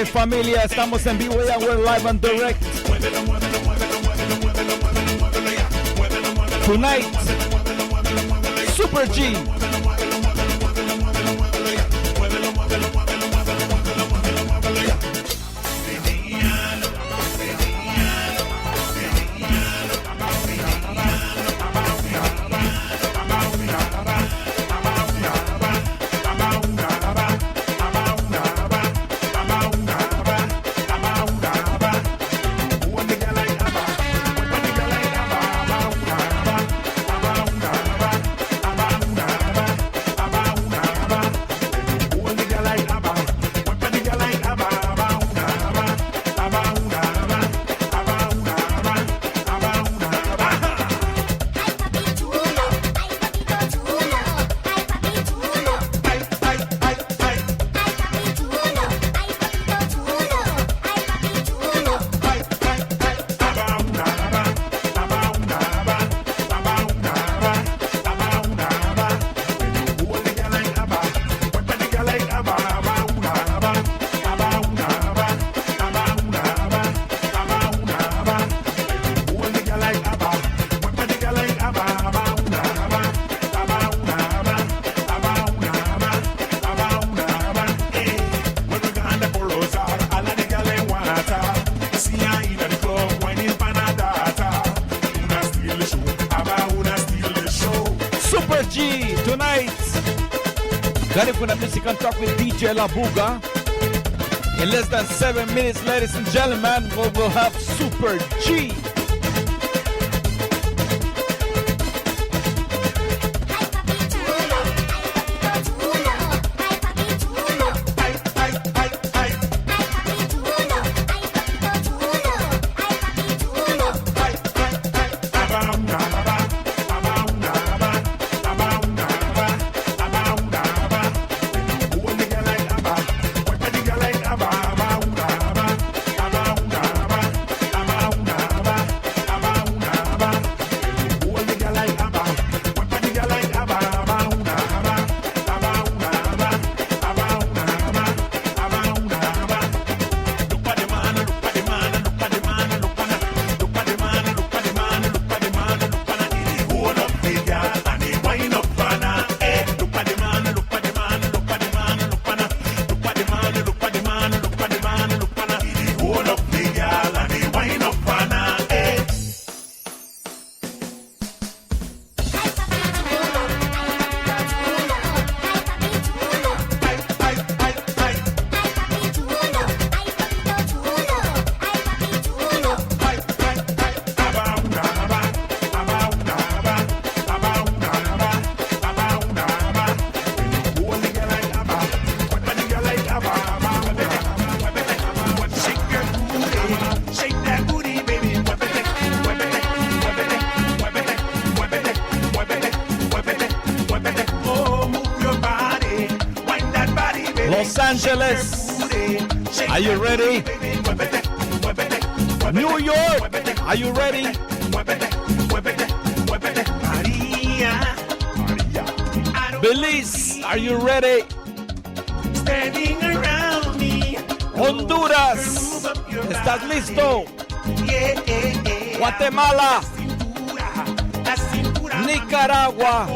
noche, familia. Estamos en vivo ya, we're live and direct. Tonight, Super G. Karibu na Music and Talk with DJ La Buga. In less than 7 minutes, ladies and gentlemen, we will have Super G. Los Angeles, are you ready? New York, are you ready? Belize, are you ready? Honduras, ¿estás listo? Guatemala, Nicaragua,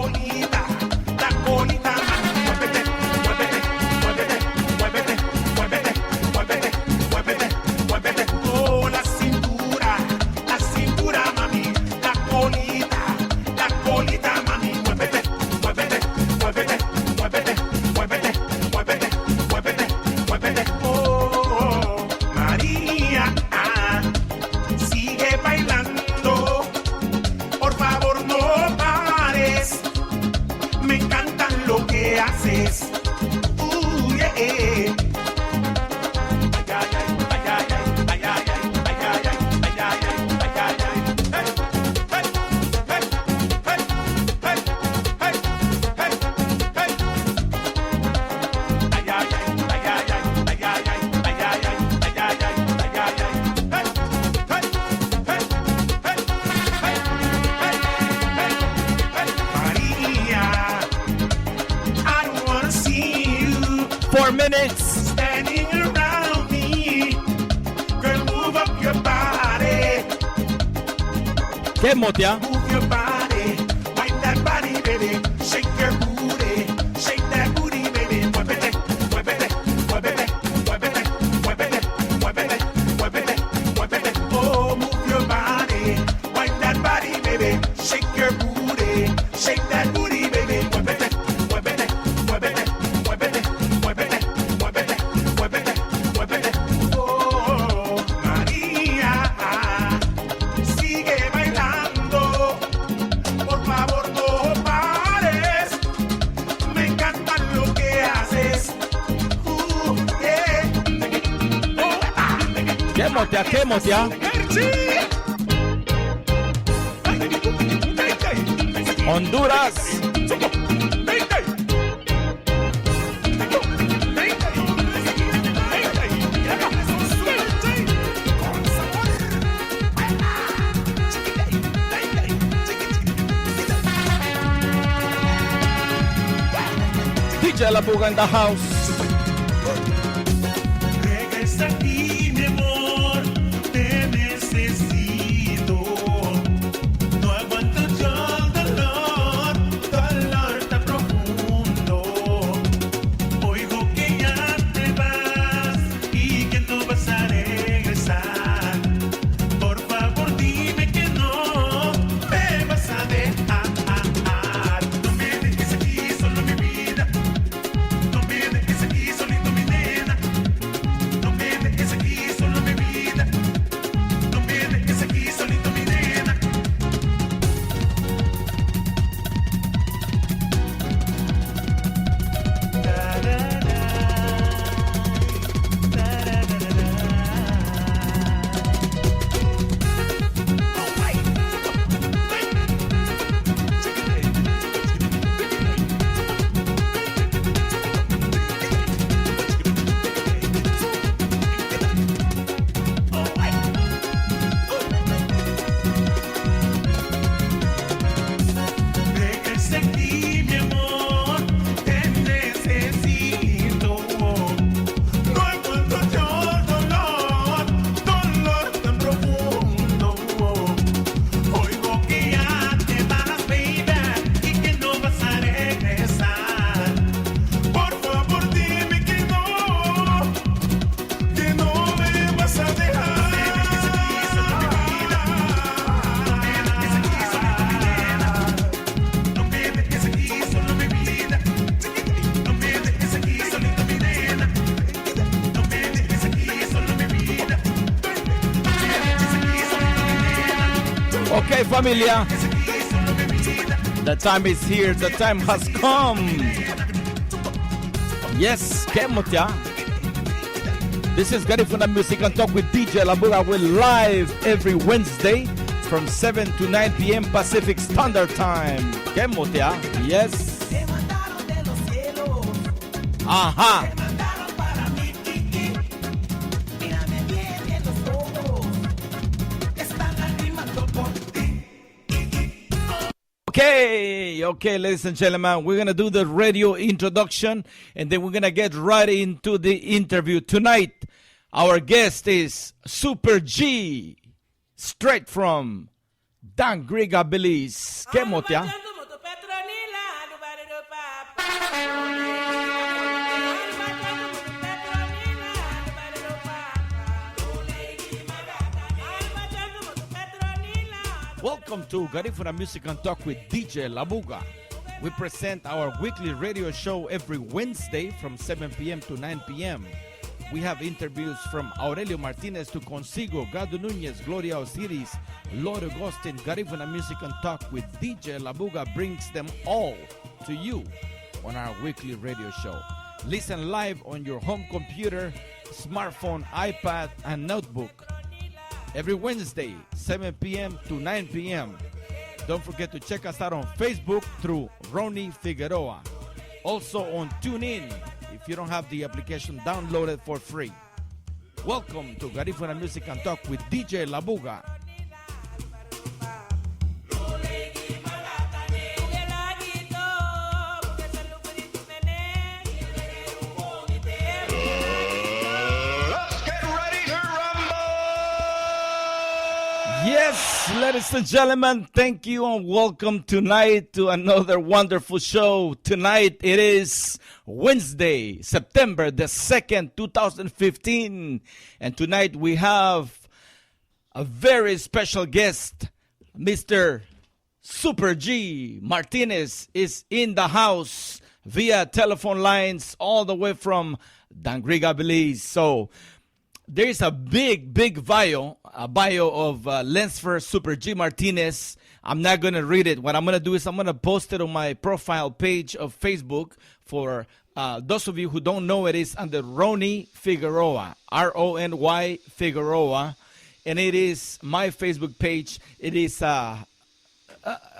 minutes. Standing around me. ¿Qué motea? Move your body, wipe that body, baby. Shake your booty, shake that booty, baby. Muévete, muévete, muévete, muévete, muévete, muévete, muévete, muévete. Oh, move your body, wipe that body, baby. Shake your booty, shake that booty, baby. Muévete, muévete, muévete, muévete, muévete, muévete, muévete, muévete. Oh, María, sigue bailando. Por favor, no pares. Me encanta lo que haces. Yeah. ¿Qué motea? ¿Qué motea? Honduras. DJ La Buga in the house. Regresa aquí, mi amor, te necesito. No aguanto yo el dolor tan profundo. Oigo que ya te vas y que no vas a regresar. Por favor, dime que no me vas a dejar. No me dejes aquí solo mi vida. No me dejes aquí solito mi nena. No me dejes aquí solo mi vida. No me dejes aquí solito mi nena. Regresa aquí, mi amor, te necesito. No aguanto yo dolor tan profundo. Oigo que ya te vas, baby, y que no vas a regresar. Por favor, dime que no me vas a dejar. No me dejes aquí solo mi vida. No me dejes aquí solito mi nena. No me dejes aquí solo mi vida. No me dejes aquí solito mi nena. Okay, familia. Dejes aquí solo mi vida. The time is here. The time has come. Yes, ¿qué motea? This is Garifuna Music and Talk with DJ La Buga. We're live every Wednesday from 7 to 9 p.m. Pacific Standard Time. ¿Qué motea? Yes. Te mandaron de los cielos, Ajá. te mandaron para mí. Mírame bien en los ojos, están animando por ti. Okay, ladies and gentlemen, we're gonna do the radio introduction and then we're gonna get right into the interview. Tonight, our guest is Super G, straight from Dangriga, Belize. ¿Qué motea? Welcome to Garifuna Music and Talk with DJ La Buga. We present our weekly radio show every Wednesday from 7 p.m. to 9 p.m. We have interviews from Aurelio Martinez to Consigo, Gado Nunez, Gloria Osiris, Lord Agustin. Garifuna Music and Talk with DJ La Buga brings them all to you on our weekly radio show. Listen live on your home computer, smartphone, iPad, and notebook. Every Wednesday, 7 p.m. to 9 p.m. Don't forget to check us out on Facebook through Ronnie Figueroa. Also on TuneIn if you don't have the application downloaded for free. Welcome to Garifuna Music and Talk with DJ La Buga. Yes, ladies and gentlemen, thank you and welcome tonight to another wonderful show. Tonight it is Wednesday, September the 2nd, 2015. And tonight we have a very special guest, Mr. Super G Martinez is in the house via telephone lines all the way from Dangriga, Belize. So there is a big bio of Lensfer Super G Martinez. I'm not going to read it. What I'm going to do is I'm going to post it on my profile page of Facebook. For those of you who don't know, it is under Rony Figueroa, R-O-N-Y Figueroa. And it is my Facebook page. It is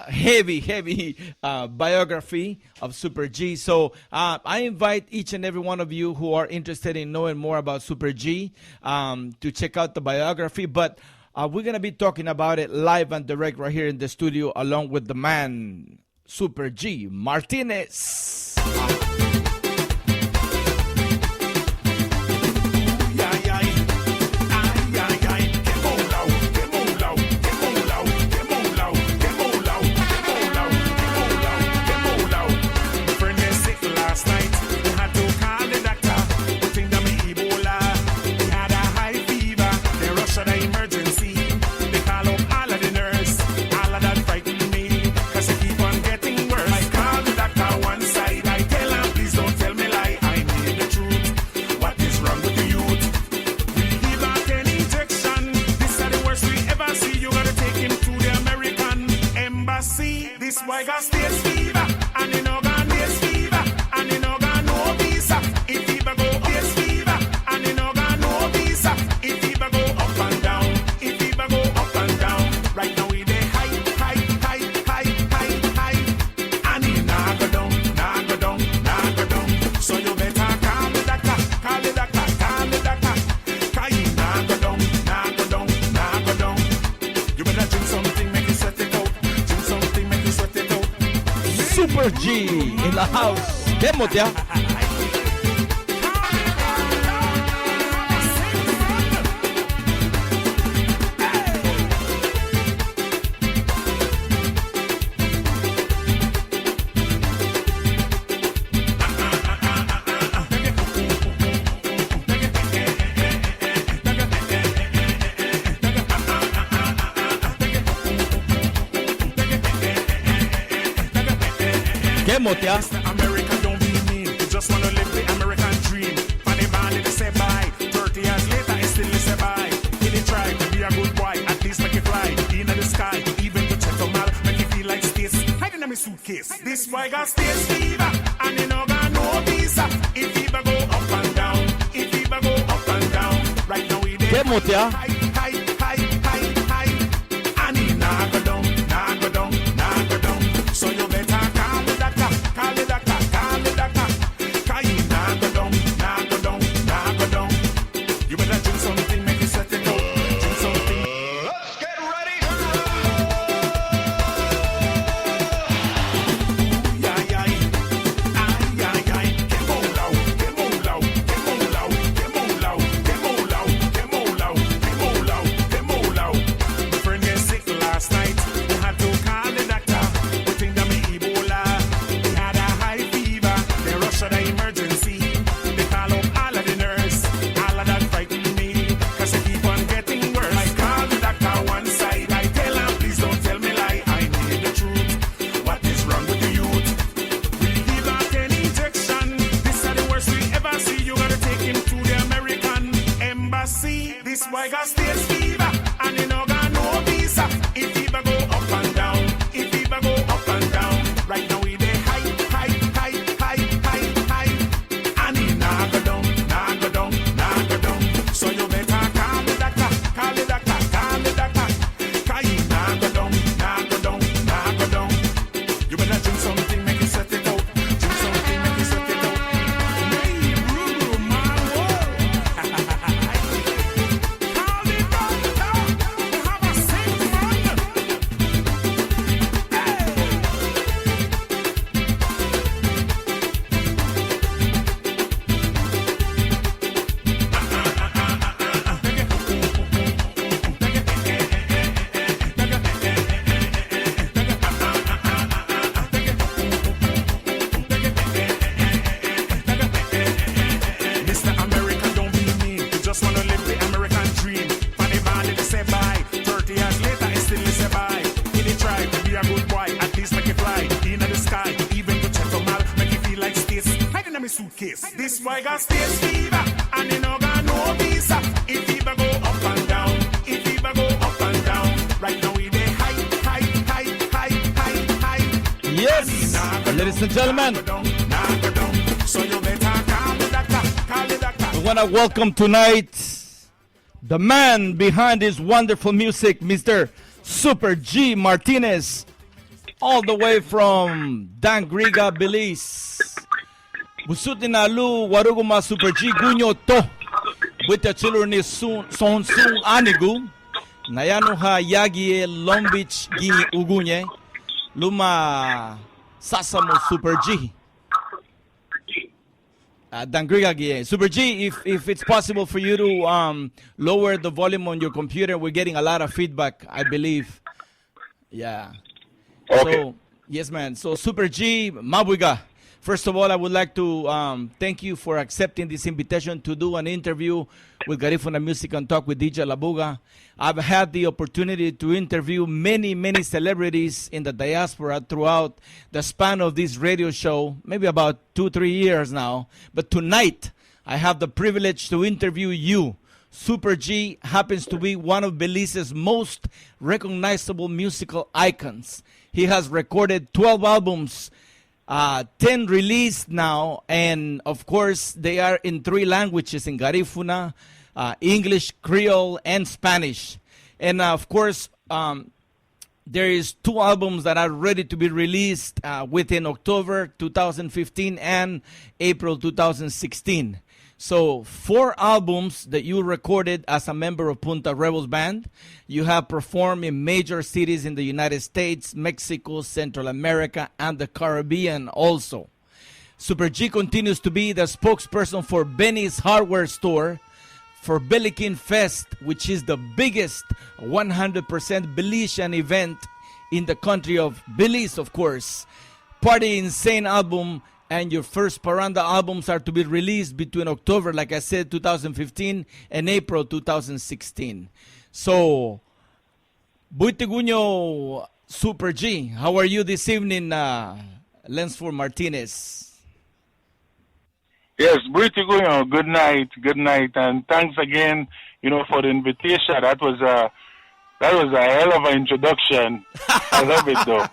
heavy biography of Super G. So I invite each and every one of you who are interested in knowing more about Super G to check out the biography. But we're going to be talking about it live and direct right here in the studio along with the man, Super G Martinez. This boy got stage fever, and he no got days fever, and he no got no visa. If fever go up, days fever, and he no got no visa. If fever go up and down, if fever go up and down. Right now we dey high, and he nah go down. So you better call the doctor, call the doctor. 'Cause he nah go down. You better drink something, make it sweat it out. Drink something, make it sweat it out. Super G in the house. Demo ya. Motia. America don't be mean. You just wanna live the American dream. Funny man, it say bye. 30 years later, it still say bye. He did try to be a good boy, at least make it fly in the sky. Even to check them out, make it feel like space. Hiding in my suitcase. This boy got stage fever, and he no got no visa. If fever go up and down, if fever go up and down. Right now we dey high, and he nah go down. So you better call the doctor. 'Cause he nah go down. You better drink something, make it sweat it out. Drink something. Let's get ready. Get more loud. suitcase. This boy got space fever, and he no got no visa. If fever go up and down, if fever go up and down. Right now we dey high. Yes, ladies and gentlemen, So you better call the doctor. we want to welcome tonight the man behind this wonderful music, Mr. Super G Martinez, all the way from Dangriga, Belize. Busutin alu waruguma Super G gunyo to with the children is Son Sung Anigu. Nayano ha Yagie Long Beach Gini Ugunye Luma Sasamo Super G. Dangriga Gie. Super G, if it's possible for you to lower the volume on your computer, we're getting a lot of feedback, I believe. Yeah. Okay. So, yes, man. So, Super G, Mabuiga. First of all, I would like to thank you for accepting this invitation to do an interview with Garifuna Music and Talk with DJ Labuga. I've had the opportunity to interview many, many celebrities in the diaspora throughout the span of this radio show, maybe about 2-3 years now. But tonight, I have the privilege to interview you. Super G happens to be one of Belize's most recognizable musical icons. He has recorded 12 albums, 10 released now, and of course they are in 3 languages, in Garifuna, English, Creole, and Spanish. And of course, there is 2 albums that are ready to be released within October 2015 and April 2016. So 4 albums that you recorded as a member of Punta Rebels Band. You have performed in major cities in the United States, Mexico, Central America, and the Caribbean also. Super G continues to be the spokesperson for Benny's Hardware Store, for Belikin Fest, which is the biggest 100% Belizean event in the country of Belize, of course. Party Insane album and your first Paranda albums are to be released between October, like I said, 2015 and April 2016. So, Buitiguño Super G, how are you this evening, Lensford Martinez? Yes, pretty good night, and thanks again, for the invitation. That was a hell of an introduction. I love it though,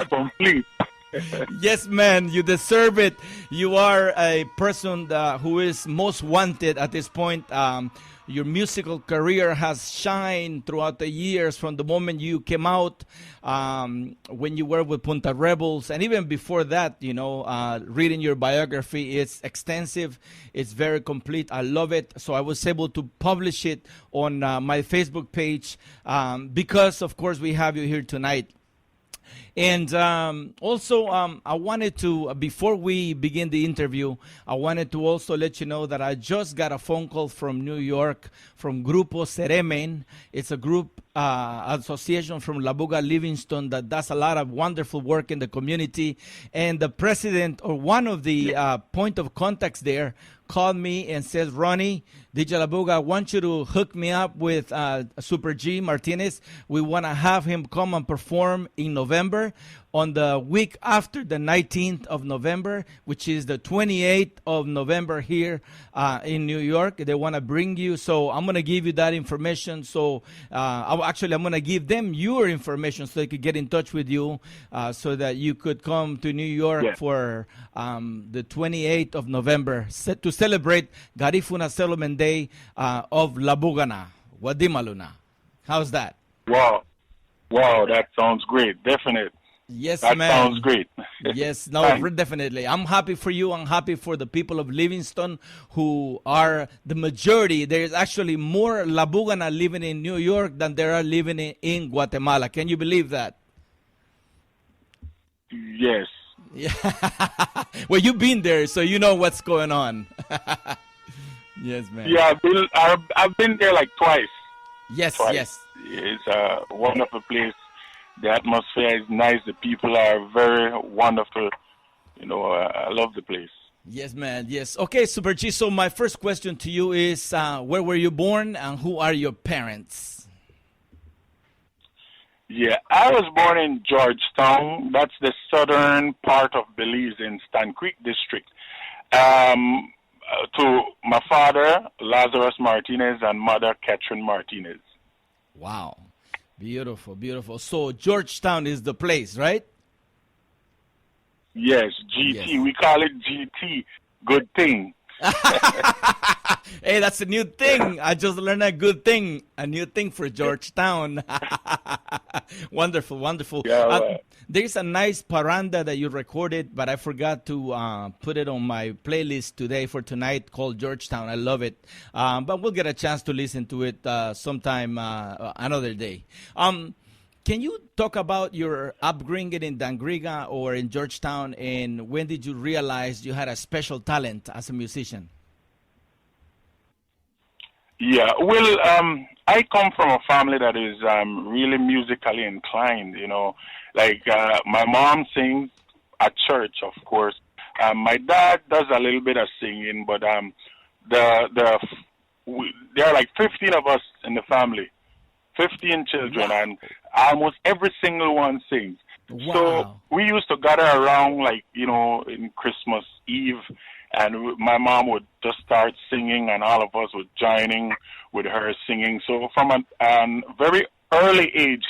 complete. Yes, man, you deserve it. You are a person who is most wanted at this point. Your musical career has shined throughout the years from the moment you came out, when you were with Punta Rebels, and even before that, reading your biography, it's extensive, it's very complete. I love it. So I was able to publish it on my Facebook page because, of course, we have you here tonight. And also, I wanted to, before we begin the interview, I wanted to also let you know that I just got a phone call from New York, from Grupo Ceremen. It's a group association from Labuga Livingston that does a lot of wonderful work in the community. And the president, or one of the point of contacts there, called me and says, Ronnie, DJ Labuga, I want you to hook me up with Super G Martinez. We want to have him come and perform in November, on the week after the 19th of November, which is the 28th of November here in New York. They want to bring you. So I'm going to give you that information. So I'm going to give them your information so they could get in touch with you so that you could come to New York for the 28th of November to celebrate Garifuna Settlement Day of Labugana, Wadimaluna. How's that? Wow, that sounds great. Definite. Yes, that man. Sounds great. Yes, no, definitely. I'm happy for you. I'm happy for the people of Livingston who are the majority. There's actually more Labugana living in New York than there are living in Guatemala. Can you believe that? Yes. Yeah. Well, you've been there, so you know what's going on. Yes, man. Yeah, I've been there like twice. Yes, yes. It's a wonderful place. The atmosphere is nice. The people are very wonderful. I love the place. Yes, man. Yes. Okay, Super G. So my first question to you is, where were you born and who are your parents? Yeah, I was born in Georgetown. That's the southern part of Belize in Stan Creek district. To my father, Lazarus Martinez, and mother, Catherine Martinez. Wow. Beautiful, beautiful. So Georgetown is the place, right? Yes, GT. Yes. We call it GT. Good thing. Hey, that's a new thing. I just learned a good thing. A new thing for Georgetown. Wonderful, wonderful. Yeah, right. There's a nice paranda that you recorded, but I forgot to put it on my playlist today for tonight called Georgetown. I love it. But we'll get a chance to listen to it sometime another day. Can you talk about your upbringing in Dangriga or in Georgetown, and when did you realize you had a special talent as a musician? Yeah, well, I come from a family that is really musically inclined, you know. Like, my mom sings at church, of course. My dad does a little bit of singing, but there are like 15 of us in the family, 15 children, Wow. and almost every single one sings. Wow. So we used to gather around, like, you know, in Christmas Eve, and my mom would just start singing, and all of us would joining with her singing. So from a very early age,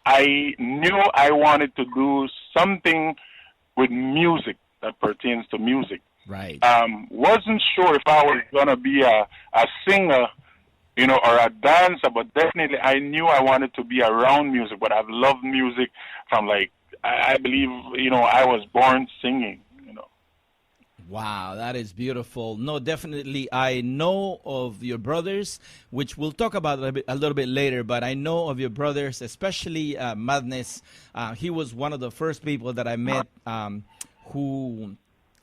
I knew I wanted to do something with music that pertains to music. Right. Wasn't sure if I was gonna be a singer, you know, or a dancer, but definitely I knew I wanted to be around music. But I've loved music from, like, I believe, you know, I was born singing, you know. Wow, that is beautiful. No, definitely. I know of your brothers, which we'll talk about a little bit later, but I know of your brothers, especially Madness. He was one of the first people that I met who,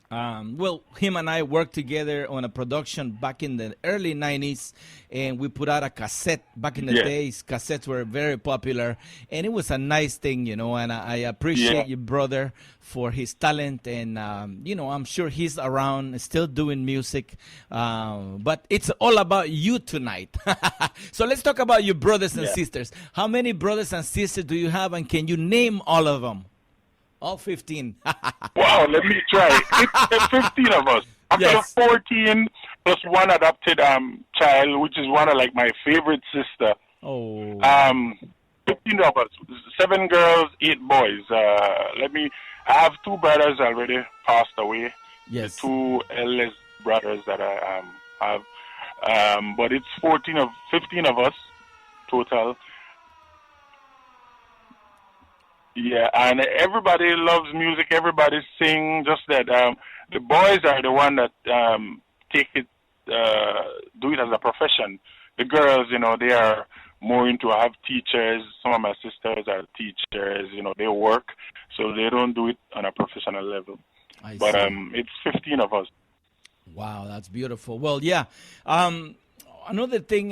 well, him and I worked together on a production back in the early 90s, and we put out a cassette. Back in the Yeah. days, cassettes were very popular, and it was a nice thing, you know, and I appreciate Yeah. your brother for his talent, and, you know, I'm sure he's around, still doing music, but it's all about you tonight. So let's talk about your brothers and Yeah. sisters. How many brothers and sisters do you have, and can you name all of them? All 15. Wow, let me try. It's 15 of us. After Yes. 14 plus one adopted child, which is one of, like, my favorite sister. Oh. 15 of us, 7 girls, 8 boys. I have 2 brothers already passed away. Yes. The 2 eldest brothers that I have. But it's 15 of us total. Yeah, and everybody loves music. Everybody sing. Just that the boys are the one that take it, do it as a profession. The girls, you know, they are more into have teachers. Some of my sisters are teachers. You know, they work, so they don't do it on a professional level. I But see. it's 15 of us. Wow, that's beautiful. Well, yeah. Another thing,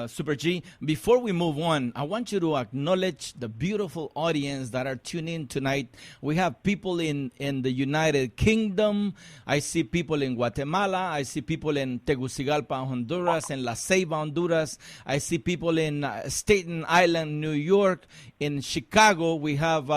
Super G, before we move on, I want you to acknowledge the beautiful audience that are tuning in tonight. We have people in the United Kingdom. I see people in Guatemala. I see people in Tegucigalpa, Honduras, in La Ceiba, Honduras. I see people in Staten Island, New York. In Chicago, we have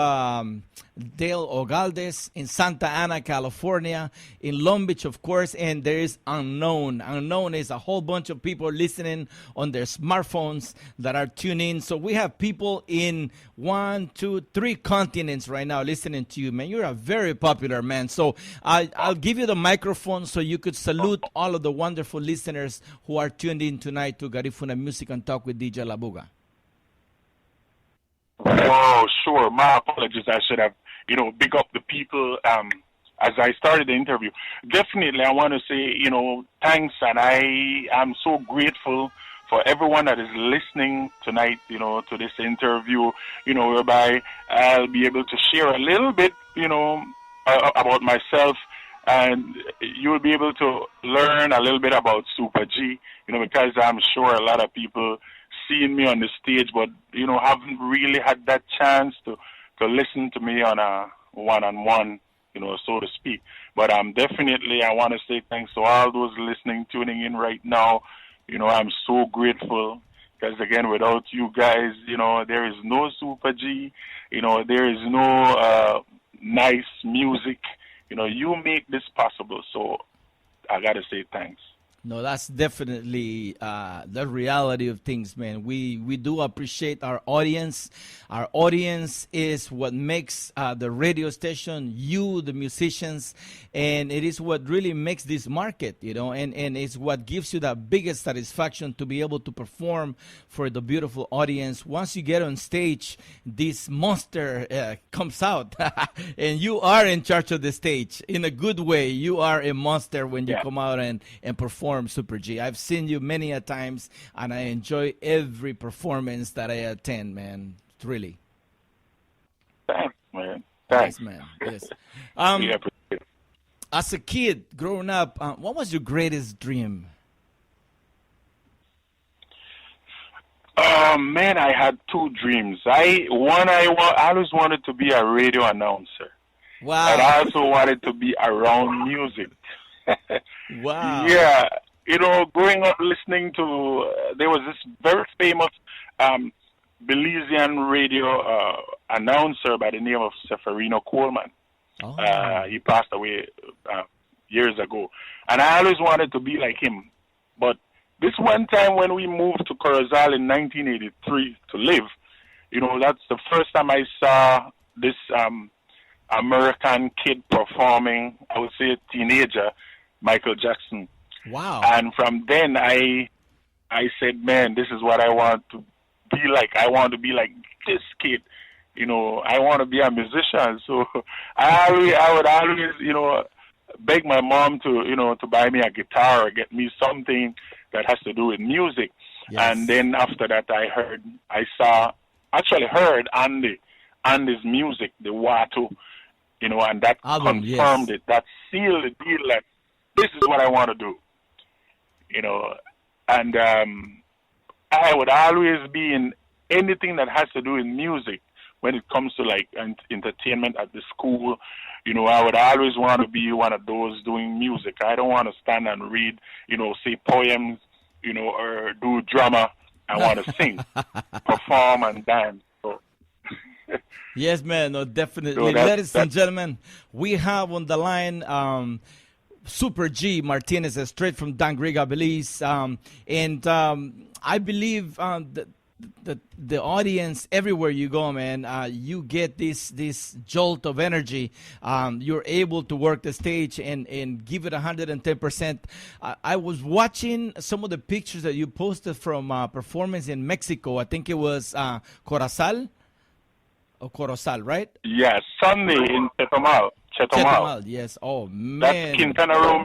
Dale Ogaldes. In Santa Ana, California. In Long Beach, of course. And there is Unknown. Unknown is a whole bunch of people listening on their smartphones that are tuning. So we have people in 1, 2, 3 continents right now listening to you, man. You're a very popular man. So I'll give you the microphone so you could salute all of the wonderful listeners who are tuned in tonight to Garifuna Music and Talk with DJ Labuga. Oh, sure. My apologies. I should have, you know, big up the people as I started the interview. Definitely, I want to say, you know, thanks, and I am so grateful for everyone that is listening tonight, you know, to this interview, you know, whereby I'll be able to share a little bit, you know, about myself, and you'll be able to learn a little bit about Super G, you know, because I'm sure a lot of people seeing me on the stage, but, you know, haven't really had that chance to listen to me on a one-on-one, you know, so to speak. But definitely, I want to say thanks to all those listening, tuning in right now. You know, I'm so grateful because, again, without you guys, you know, there is no Super G. You know, there is no nice music. You know, you make this possible. So I gotta say thanks. No, that's definitely the reality of things, man. We do appreciate our audience. Our audience is what makes the radio station, you, the musicians, and it is what really makes this market, and it's what gives you the biggest satisfaction to be able to perform for the beautiful audience. Once you get on stage, this monster comes out, and you are in charge of the stage in a good way. You are a monster when you come out and perform. Super G. I've seen you many a times, and I enjoy every performance that I attend, man. Really. Thanks, man. Thanks, yes, man. Yes. We appreciate it. As a kid growing up, what was your greatest dream? Man, I had two dreams. I always wanted to be a radio announcer. Wow. And I also wanted to be around music. Wow. Yeah, growing up listening to, there was this very famous Belizean radio announcer by the name of Seferino Coleman. Oh. He passed away years ago. And I always wanted to be like him. But this one time when we moved to Corozal in 1983 to live, that's the first time I saw this American kid performing, I would say a teenager, Michael Jackson. Wow. And from then I said, man, this is what I want to be like. I want to be like this kid. I want to be a musician. So I would always, beg my mom to buy me a guitar or get me something that has to do with music. Yes. And then after that I heard Andy's music, the Watu, and that Album, confirmed it. That sealed the deal that this is what I want to do. And I would always be in anything that has to do with music when it comes to like entertainment at the school. I would always want to be one of those doing music. I don't want to stand and read, say poems, or do drama. I want to sing, perform, and dance. So. Yes, man. No, definitely. So Ladies and gentlemen, we have on the line Super G Martinez, straight from Dangriga, Belize. And I believe the audience, everywhere you go, man, you get this jolt of energy. You're able to work the stage and give it 110%. I was watching some of the pictures that you posted from performance in Mexico. I think it was Corozal, right? Yes, Sunday in Chetumal. Chetumal, yes. Oh, man. That's Quintana Roo.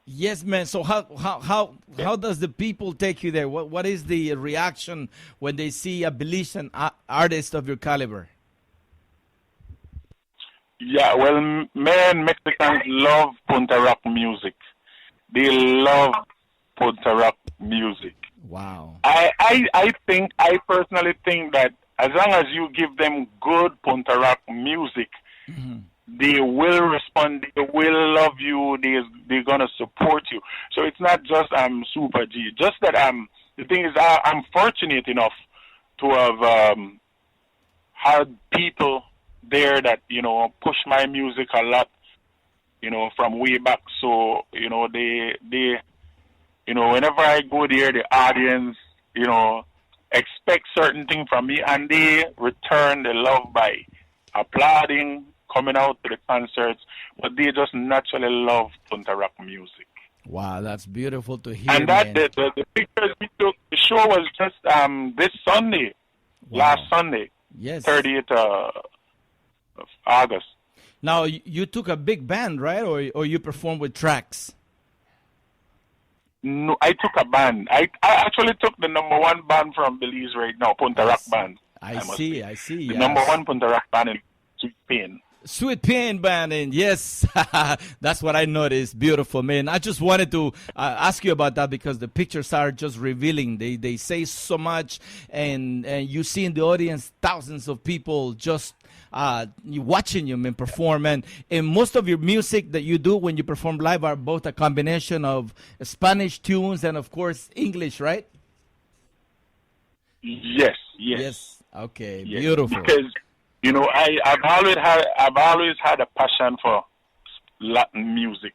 Yes, man. So how does the people take you there? What is the reaction when they see a Belizean artist of your caliber? Yeah, well, man, Mexicans love Punta Rock music. They love Punta Rock music. Wow. I personally think that as long as you give them good Punta Rock music, they will respond, they will love you, they're going to support you. So it's not just Super G. Just that the thing is, I'm fortunate enough to have had people there that, push my music a lot, from way back. So, they whenever I go there, the audience, expect certain things from me, and they return the love by applauding, coming out to the concerts, but they just naturally love Punta Rock music. Wow, that's beautiful to hear. And that man. the pictures we took, the show was just this Sunday, last Sunday, yes, 30th of August. Now you took a big band, right, or you performed with tracks? No, I took a band. I actually took the #1 band from Belize right now, Punta Rock Band. I see. The Yes. #1 Punta Rock Band in Sweet Pain. Sweet Pain Band, and yes, that's what I noticed. Beautiful, man. I just wanted to ask you about that because the pictures are just revealing. They say so much, and you see in the audience thousands of people just watching you, man, perform. And most of your music that you do when you perform live are both a combination of Spanish tunes and, of course, English, right? Yes. Okay, Yes. beautiful. Because I've always had a passion for Latin music.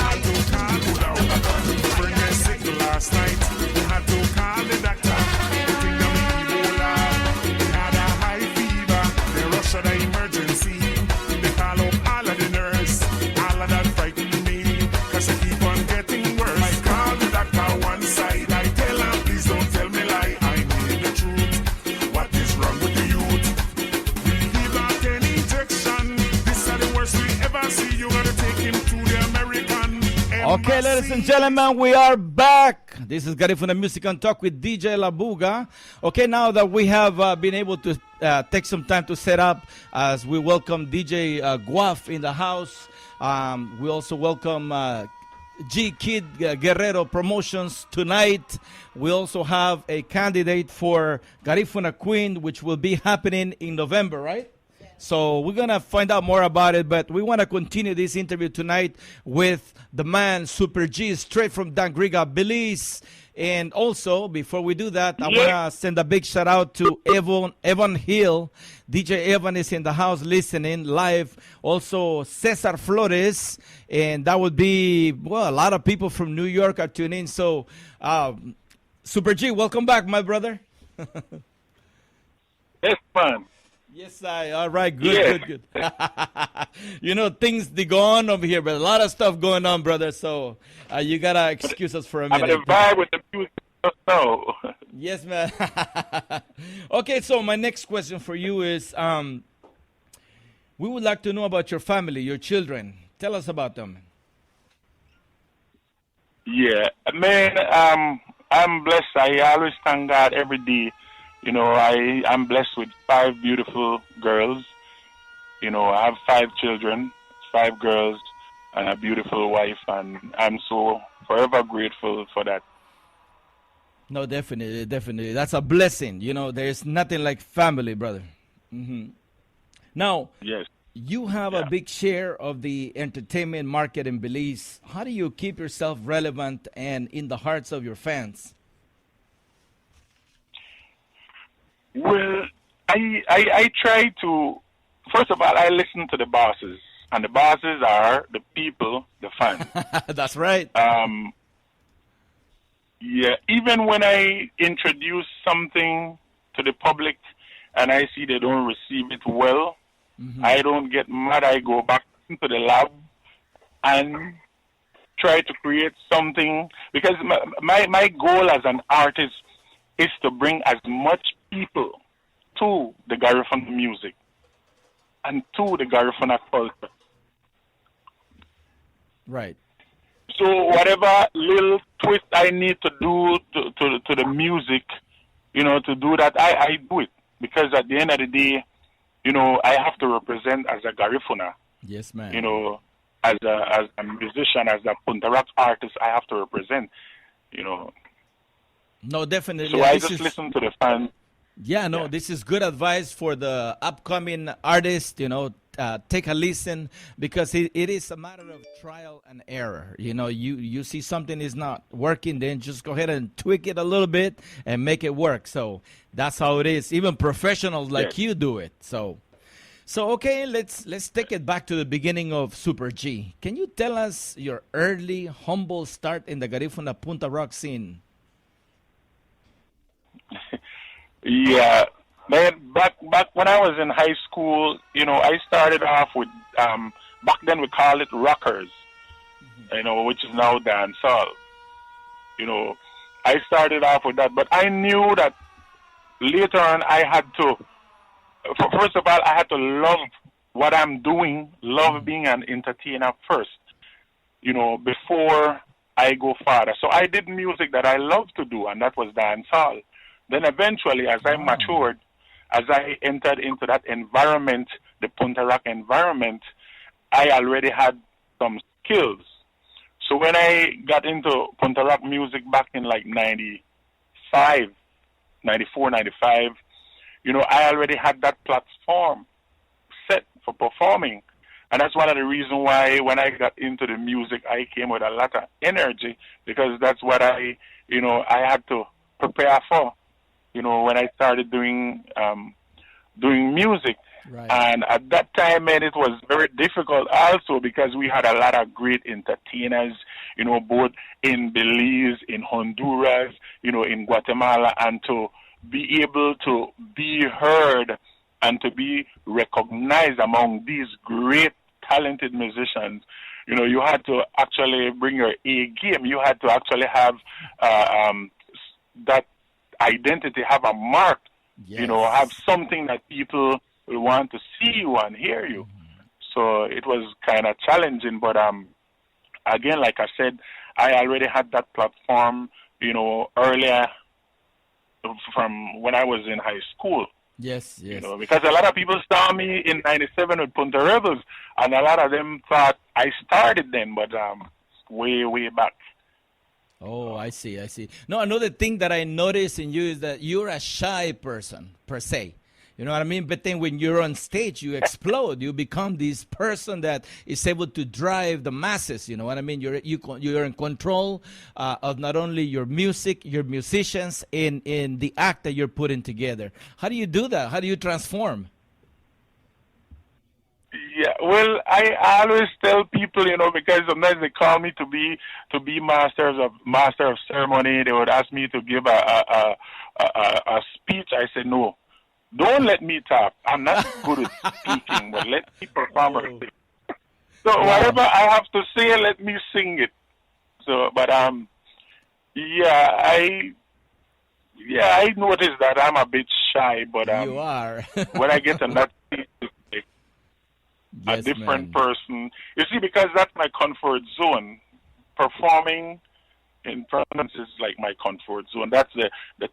Had to call bring her sick last night. We had to call the doctor. The thing that we Ebola. He had a high fever. They rushed to the emergency. They call up all of the nurse. All of that frightened me. Cause they keep on getting worse. I call the doctor one side. I tell her, please don't tell me lie. I need the truth. What is wrong with the youth? We give out an injection. This are the worst we ever see. You gotta take him to the American Okay, ladies and gentlemen, we are back. This is Garifuna Music and Talk with DJ Labuga. Okay, now that we have been able to take some time to set up as we welcome DJ Guaf in the house. We also welcome G Kid Guerrero Promotions tonight. We also have a candidate for Garifuna Queen, which will be happening in November, right? So we're going to find out more about it, but we want to continue this interview tonight with the man Super G, straight from Dangriga, Belize. And also, before we do that, I want to send a big shout out to Evan Hill. DJ Evan is in the house listening live. Also, Cesar Flores. And that would be, well, a lot of people from New York are tuning in. So, Super G, welcome back, my brother. It's fun. Yes, all right, good. You know, things they go on over here, but a lot of stuff going on, brother. So you gotta excuse us for a minute. I'm gonna vibe with the music. No. Yes, man. Okay, so my next question for you is, we would like to know about your family, your children. Tell us about them. Yeah, man. I'm blessed. I always thank God every day. You know, I'm blessed with 5 beautiful girls. You know, I have 5 children, 5 girls, and a beautiful wife, and I'm so forever grateful for that. No, definitely. That's a blessing. You know, there's nothing like family, brother. Now, Yes. you have a big share of the entertainment market in Belize. How do you keep yourself relevant and in the hearts of your fans? Well, I try to, first of all, I listen to the bosses, and the bosses are the people, the fans. That's right. Yeah, even when I introduce something to the public and I see they don't receive it well, I don't get mad. I go back into the lab and try to create something, because my goal as an artist is to bring as much people to the Garifuna music and to the Garifuna culture. Right. So whatever little twist I need to do to the music, you know, to do that, I do it. Because at the end of the day, you know, I have to represent as a Garifuna. Yes, man. You know, as a musician, as a Punta Rock artist, I have to represent, you know. No, definitely. So I This just is- listen to the fans. Yeah, no, this is good advice for the upcoming artist. You know, take a listen, because it is a matter of trial and error. You know, you see something is not working, then just go ahead and tweak it a little bit and make it work. So that's how it is. Even professionals like you do it. So okay, let's take it back to the beginning of Super G. Can you tell us your early humble start in the Garifuna Punta Rock scene? Yeah, man, back when I was in high school, you know, I started off with, back then we called it rockers, you know, which is now dancehall. You know, I started off with that, but I knew that later on I had to, first of all, I had to love what I'm doing, love being an entertainer first, you know, before I go farther. So I did music that I love to do, and that was dancehall. Then eventually, as I matured, as I entered into that environment, the Punta Rock environment, I already had some skills. So when I got into Punta Rock music back in like 95, 94, 95, you know, I already had that platform set for performing. And that's one of the reasons why when I got into the music, I came with a lot of energy, because that's what I had to prepare for. You know, when I started doing music. Right. And at that time, man, it was very difficult also, because we had a lot of great entertainers, you know, both in Belize, in Honduras, you know, in Guatemala, and to be able to be heard and to be recognized among these great, talented musicians. You know, you had to actually bring your A game. You had to actually have that identity, have a mark, you know, have something that people will want to see you and hear you. So it was kind of challenging, but again, like I said, I already had that platform, you know, earlier from when I was in high school. Yes. You know, because a lot of people saw me in '97 with Punta Rebels, and a lot of them thought I started then, but way back. Oh, I see. No, another thing that I noticed in you is that you're a shy person, per se. You know what I mean? But then when you're on stage, you explode. You become this person that is able to drive the masses. You know what I mean? You're in control of not only your music, your musicians, in the act that you're putting together. How do you do that? How do you transform? Yeah, well, I always tell people, because sometimes they call me to be master of ceremony. They would ask me to give a speech. I say no, don't let me talk. I'm not good at speaking, but let me perform. So whatever I have to say, let me sing it. So, but I noticed that I'm a bit shy, but You are. when I get on that stage, a Yes, different man. person. You see, because that's my comfort zone. Performing in front is like my comfort zone. That's the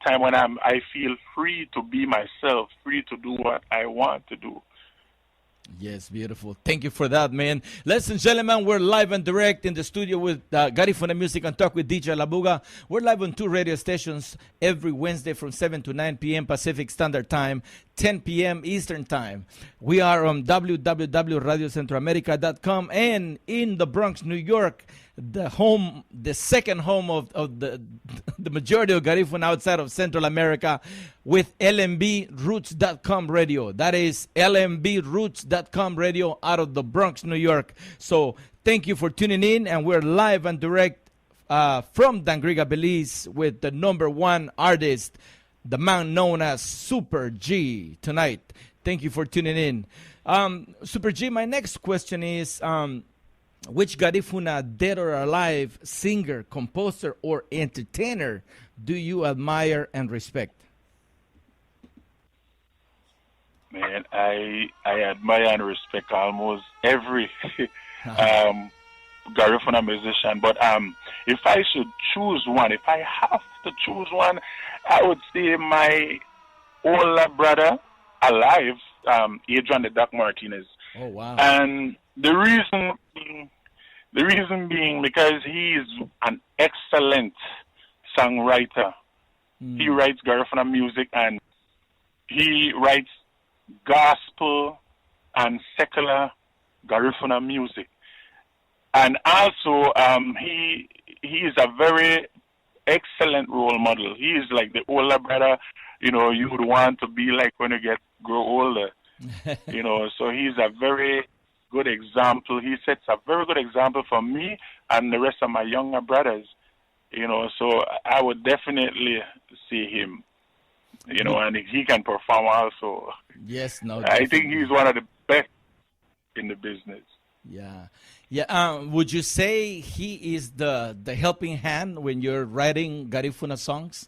time when I feel free to be myself, free to do what I want to do. Yes, beautiful. Thank you for that, man. Ladies and gentlemen, we're live and direct in the studio with Garifuna Music and Talk with DJ Labuga. We're live on 2 radio stations every Wednesday from 7 to 9 p.m. Pacific Standard Time, 10 p.m. Eastern Time. We are on www.radiocentroamerica.com and in the Bronx, New York, the second home of the majority of Garifuna outside of Central America, with lmbroots.com radio. That is lmbroots.com radio out of the Bronx, New York. So thank you for tuning in, and we're live and direct from Dangriga, Belize, with the #1 artist, the man known as Super G, tonight. Thank you for tuning in. Super G, my next question is, which Garifuna, dead or alive, singer, composer, or entertainer do you admire and respect? Man, I admire and respect almost every Garifuna musician. But if I should choose one, if I have to choose one, I would say my older brother alive, Adrian the Doc Martinez. Oh, wow. And the reason being because he is an excellent songwriter. He writes Garifuna music, and he writes gospel and secular Garifuna music. And also, he is a very excellent role model. He is like the older brother, you would want to be like when you grow older. So he's a very good example. He sets a very good example for me and the rest of my younger brothers. So I would definitely see him. And he can perform also. Yes, no. I think definitely. he's one of the best in the business. Yeah. Yeah. Would you say he is the helping hand when you're writing Garifuna songs?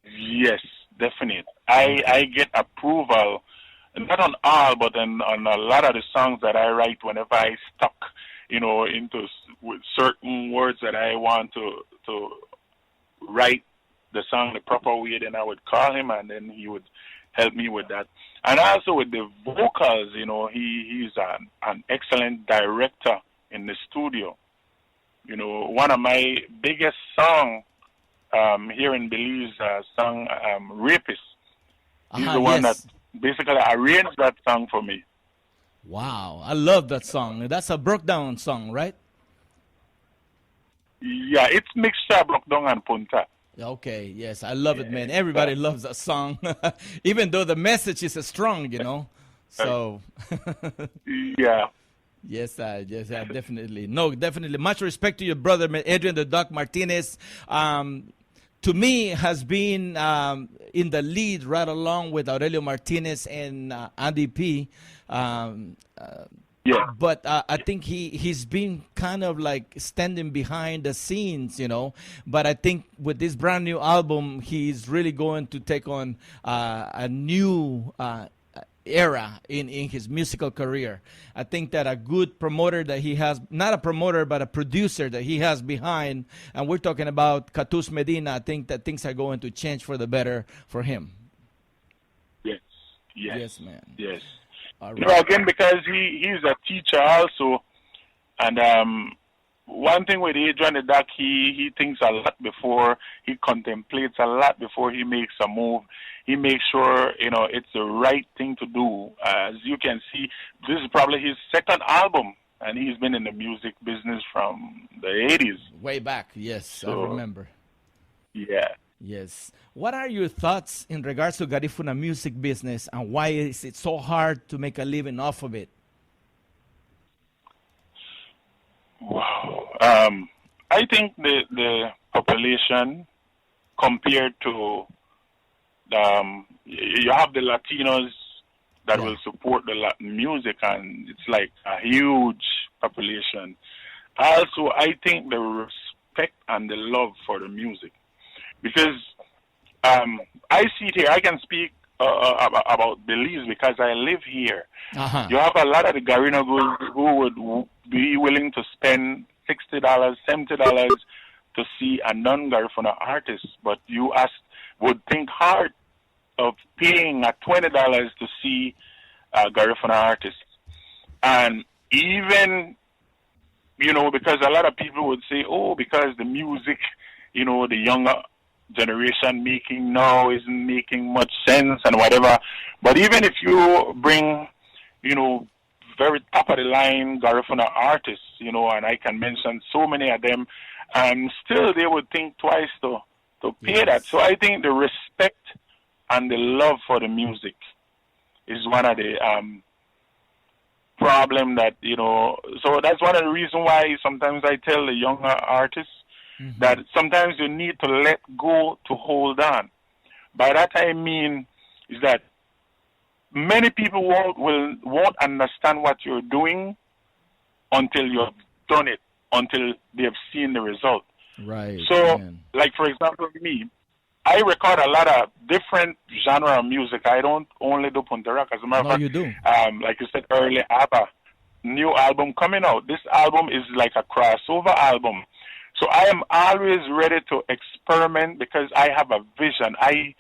Yes, definitely. I get approval, not on all, but on a lot of the songs that I write. Whenever I stuck, into with certain words that I want to write the song the proper way, then I would call him, and then he would help me with that. And also with the vocals, he's an excellent director in the studio. One of my biggest songs here in Belize, song Rapist. He's the one that basically arranged that song for me. Wow, I love that song. That's a broke down song, right? Yeah, it's mixture broke down and punta. Okay, yes, I love it, man. Everybody loves that song, even though the message is strong, So, Yeah. yes, definitely. No, definitely. Much respect to your brother, Adrian the Doc Martinez. To me, has been in the lead right along with Aurelio Martinez and Andy P. Yeah. But I think he's been kind of like standing behind the scenes, But I think with this brand new album, he's really going to take on a new era in his musical career. I think that a good promoter that he has, not a promoter, but a producer that he has behind, and we're talking about Catus Medina, I think that things are going to change for the better for him. Yes. Yes, man. Yes. All right. Again, because he's a teacher also, and one thing with Adrian the Duck, he thinks a lot before he contemplates a lot before he makes a move. He makes sure it's the right thing to do. As you can see, this is probably his second album, and he's been in the music business from the 80s. Way back, yes, So- I remember. Yeah. Yes. What are your thoughts in regards to Garifuna music business, and why is it so hard to make a living off of it? Wow. I think the population compared to you have the Latinos that Yeah. will support the Latin music, and it's like a huge population. Also, I think the respect and the love for the music, because I see it here. I can speak about Belize because I live here. Uh-huh. You have a lot of the Garina who would be willing to spend $60, $70 to see a non-Garifuna artist, but you would think hard of paying at $20 to see a Garifuna artist. And even, because a lot of people would say, oh, because the music, the younger generation making now isn't making much sense and whatever. But even if you bring, very top of the line Garifuna artists, and I can mention so many of them, and still they would think twice to pay Yes. that. So I think the respect and the love for the music is one of the problem that, so that's one of the reasons why sometimes I tell the younger artists that sometimes you need to let go to hold on. By that I mean is that many people won't understand what you're doing until you've done it, until they've seen the result. Right. So, man. like for example, me, I record a lot of different genre of music. I don't only do Punta Rock. As a matter of No, fact, you do. like you said earlier, ABBA, new album coming out. This album is like a crossover album. So I am always ready to experiment because I have a vision. I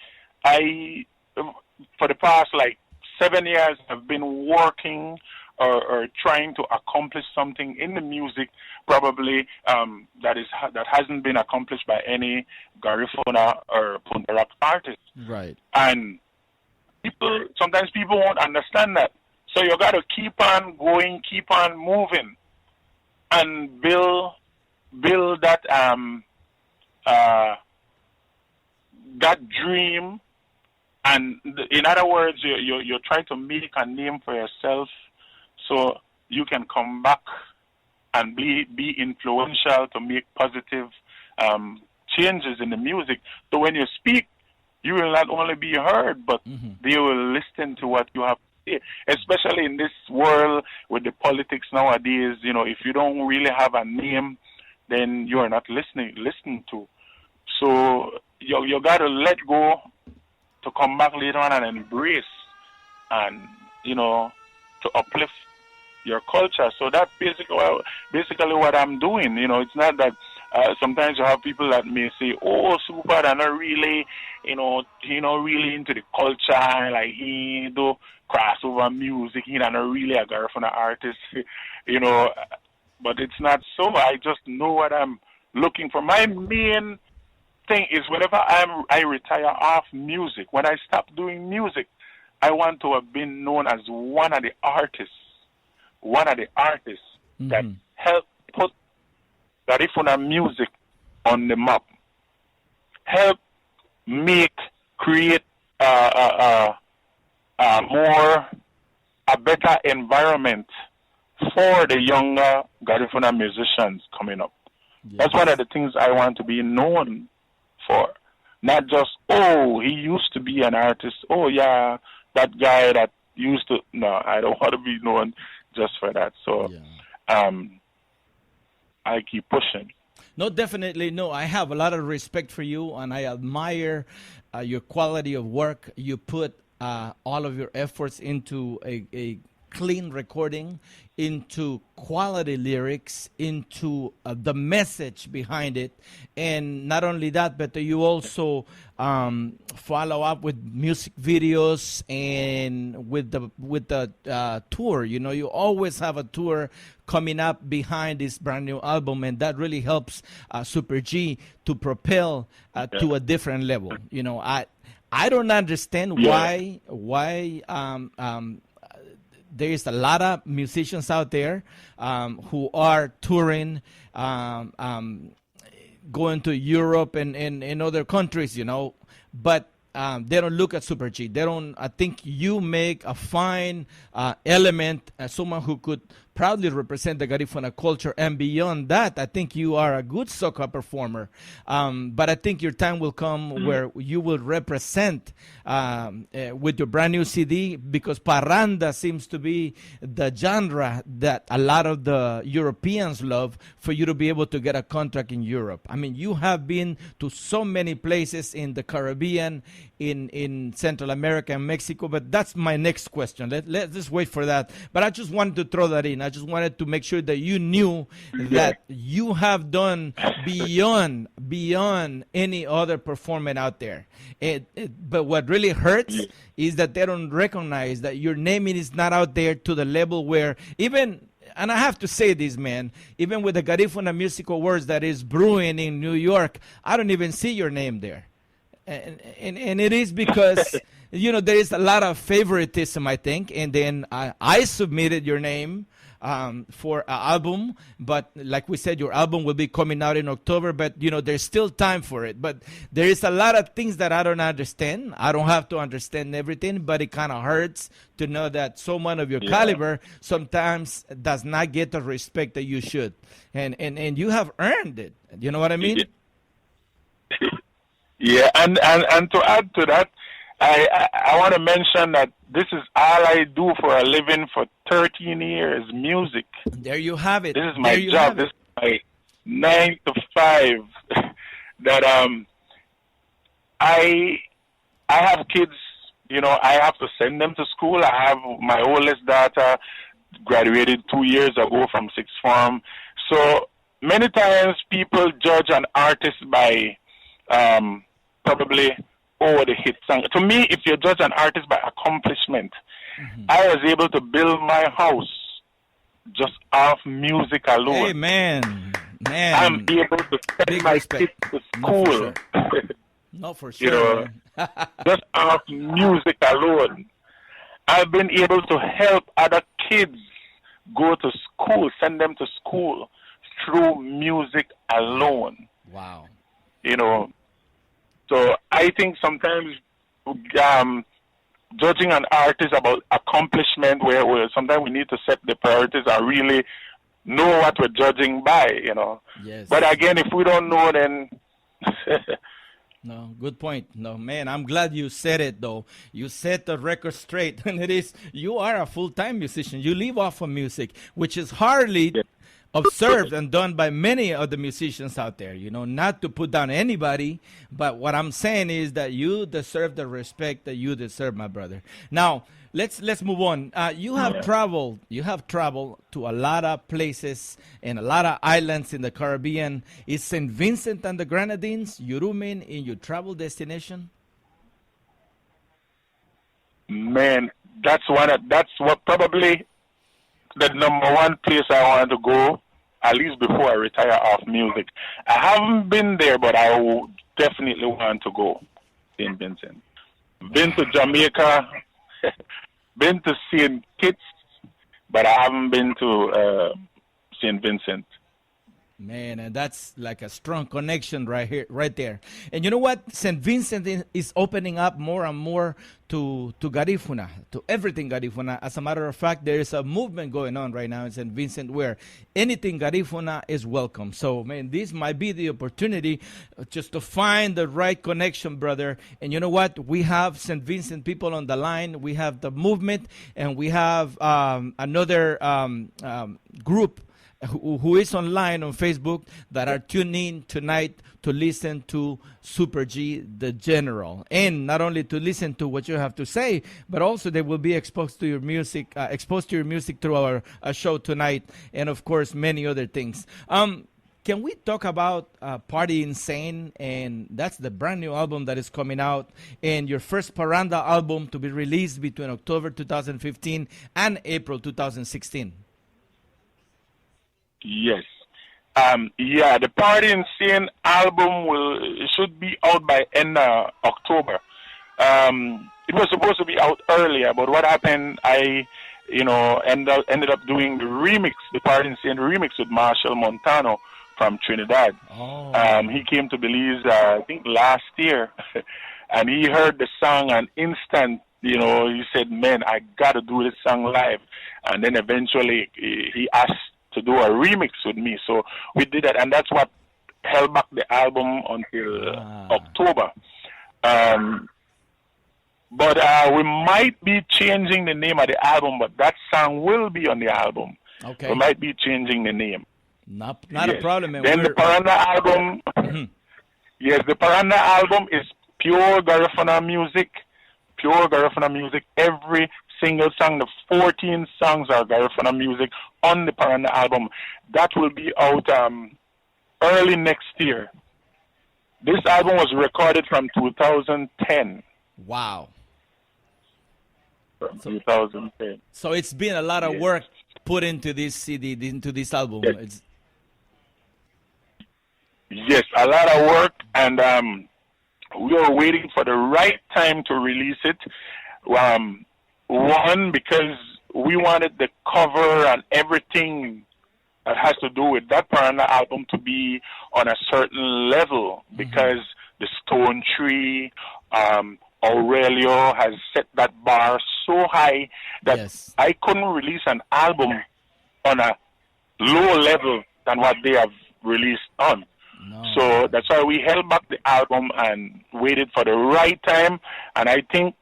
for the past like 7 years, I've been working or trying to accomplish something in the music, probably that hasn't been accomplished by any Garifuna or Punta Rock artist. Right. And sometimes people won't understand that. So you got to keep on going, keep on moving, and build that that dream. And in other words, you're trying to make a name for yourself, so you can come back and be influential to make positive changes in the music. So when you speak, you will not only be heard, but they will listen to what you have to say. Especially in this world with the politics nowadays, if you don't really have a name, then you are not listened to. So you got to let go to come back later on and embrace and, to uplift your culture. So that's basically what I'm doing. It's not that sometimes you have people that may say, oh, Super, they're not really, he not really into the culture, like he do crossover music, he's not really a Garifuna artist, but it's not so. I just know what I'm looking for. My main thing is whenever I retire off music, when I stop doing music, I want to have been known as one of the artists that help put Garifuna music on the map, help create a better environment for the younger Garifuna musicians coming up. Yes. That's one of the things I want to be known for. Not just, oh, he used to be an artist. Oh, yeah, that guy that used to. No, I don't want to be known just for that. So I keep pushing. No, definitely. No, I have a lot of respect for you, and I admire your quality of work. You put all of your efforts into a clean recording, into quality lyrics, into the message behind it. And not only that, but you also follow up with music videos and with the tour. You know, you always have a tour coming up behind this brand new album, and that really helps Super G to propel to a different level. You know, I don't understand why there is a lot of musicians out there who are touring, going to Europe and other countries, you know, but they don't look at Super G. They don't. I think you make a fine element as someone who could proudly represent the Garifuna culture, and beyond that, I think you are a good soca performer. But I think your time will come where you will represent with your brand new CD, because parranda seems to be the genre that a lot of the Europeans love, for you to be able to get a contract in Europe. I mean, you have been to so many places in the Caribbean, in Central America and Mexico, but that's my next question. Let's just wait for that. But I just wanted to throw that in. I just wanted to make sure that you knew that you have done beyond any other performance out there. But what really hurts is that they don't recognize that your name is not out there to the level where even, and I have to say this, man, even with the Garifuna Music Awards that is brewing in New York, I don't even see your name there. And it is because, you know, there is a lot of favoritism, I think. And then I submitted your name for an album, but like we said, your album will be coming out in October, but you know, there's still time for it. But there is a lot of things that I don't understand. I don't have to understand everything, but it kind of hurts to know that someone of your caliber sometimes does not get the respect that you should. And you have earned it. You know what I mean? Yeah, and to add to that, I want to mention that this is all I do for a living for 13 years, music. There you have it. This is my job. This is my 9 to 5. That I have kids, you know, I have to send them to school. I have my oldest daughter graduated 2 years ago from sixth form. So many times people judge an artist by probably the hit song. To me, if you judge an artist by accomplishment, I was able to build my house just off music alone. Hey, man. I'm able to send my kids to school. Not for sure. You know, just off music alone. I've been able to help other kids go to school, send them to school through music alone. Wow. You know, so I think sometimes judging an artist about accomplishment, where sometimes we need to set the priorities and really know what we're judging by, you know. Yes. But again, if we don't know, then... No, good point. No, man, I'm glad you said it, though. You set the record straight. And it is, you are a full-time musician. You live off of music, which is hardly... observed and done by many of the musicians out there, you know, not to put down anybody, but what I'm saying is that you deserve the respect that you deserve, my brother. Now, let's move on. You have traveled to a lot of places and a lot of islands in the Caribbean. Is St. Vincent and the Grenadines, you remain in your travel destination? Man, that's what probably the number one place I want to go, at least before I retire off music. I haven't been there, but I will definitely want to go. St. Vincent. Been to Jamaica, been to St. Kitts, but I haven't been to St. Vincent. Man, and that's like a strong connection right there. And you know what? St. Vincent is opening up more and more to Garifuna, to everything Garifuna. As a matter of fact, there is a movement going on right now in St. Vincent where anything Garifuna is welcome. So, man, this might be the opportunity just to find the right connection, brother. And you know what? We have St. Vincent people on the line. We have the movement, and we have another group who is online on Facebook that are tuning in tonight to listen to Super G, the General. And not only to listen to what you have to say, but also they will be exposed to your music, through our show tonight, and of course, many other things. Can we talk about Party Insane? And that's the brand new album that is coming out, and your first Paranda album to be released between October 2015 and April 2016. Yes. The Party Insane album should be out by end October. It was supposed to be out earlier, but what happened, I ended up doing the Party Insane remix with Marshall Montano from Trinidad. He came to Belize, I think last year, and he heard the song and instant, he said, man, I got to do this song live. And then eventually he asked to do a remix with me. So we did that, and that's what held back the album until October. But we might be changing the name of the album, but that song will be on the album. Okay. We might be changing the name. Not a problem. Man. Then the Paranda album, yes, the Paranda album is pure Garifuna music. Pure Garifuna music. Every single song, the 14 songs are Garifuna music on the Paranda album. That will be out early next year. This album was recorded from 2010. Wow. From 2010. So it's been a lot of work put into this CD, into this album. Yes. Yes, a lot of work, and we are waiting for the right time to release it. One, because we wanted the cover and everything that has to do with that Paranda album to be on a certain level, because the Stone Tree, Aurelio has set that bar so high that I couldn't release an album on a lower level than what they have released on. No. So that's why we held back the album and waited for the right time. And I think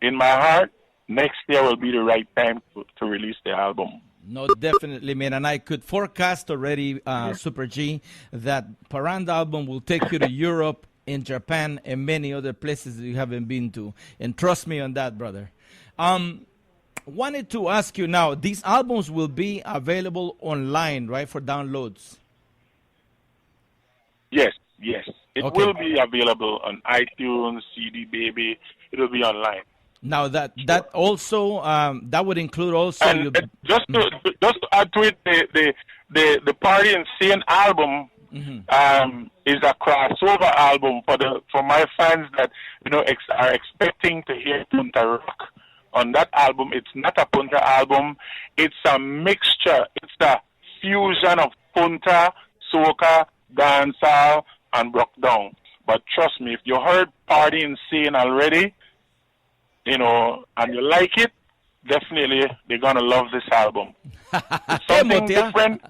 in my heart, next year will be the right time to release the album. No, definitely, man. And I could forecast already, Super G, that Paranda album will take you to Europe, in Japan, and many other places that you haven't been to. And trust me on that, brother. Wanted to ask you now, these albums will be available online, right, for downloads? Yes. It will be available on iTunes, CD Baby. It will be online. Now that also that would include also and just to add to it, the Party Insane album is a crossover album for my fans that are expecting to hear Punta Rock on that album. It's not a Punta album. It's a mixture. It's a fusion of Punta, soca, dancehall, and broke down. But trust me, if you heard Party Insane already, and you like it, definitely they're gonna love this album. It's something different,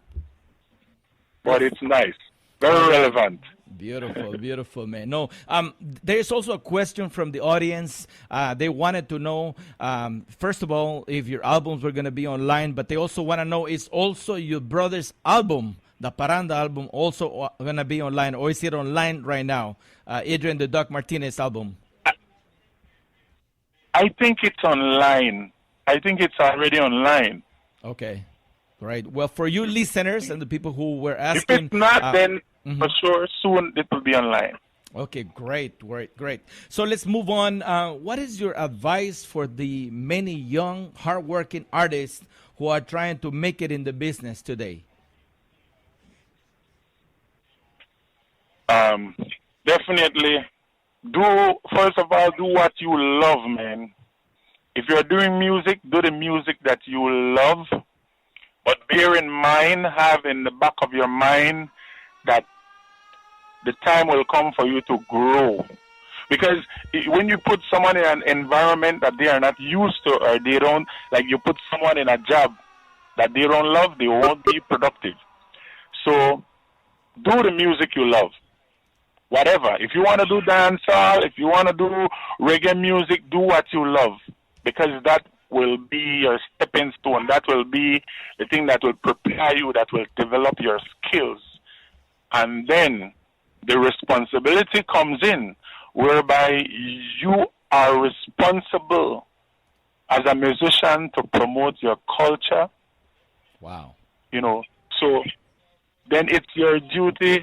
but it's nice, very relevant. Beautiful, man. No, there is also a question from the audience. They wanted to know, first of all, if your albums were going to be online, but they also want to know, is also your brother's album, the Paranda album, also going to be online, or is it online right now? Adrian the Doc Martinez album. I think it's online. I think it's already online. Okay, great. Well, for you listeners and the people who were asking, if it's not, then for sure soon it will be online. Okay, great. So let's move on. What is your advice for the many young, hardworking artists who are trying to make it in the business today? Definitely. First of all, do what you love, man. If you're doing music, do the music that you love. But bear in mind, have in the back of your mind that the time will come for you to grow. Because when you put someone in an environment that they are not used to, or they don't, like you put someone in a job that they don't love, they won't be productive. So do the music you love. Whatever. If you want to do dancehall, if you want to do reggae music, do what you love. Because that will be your stepping stone. That will be the thing that will prepare you, that will develop your skills. And then the responsibility comes in, whereby you are responsible as a musician to promote your culture. Wow. You know, so then it's your duty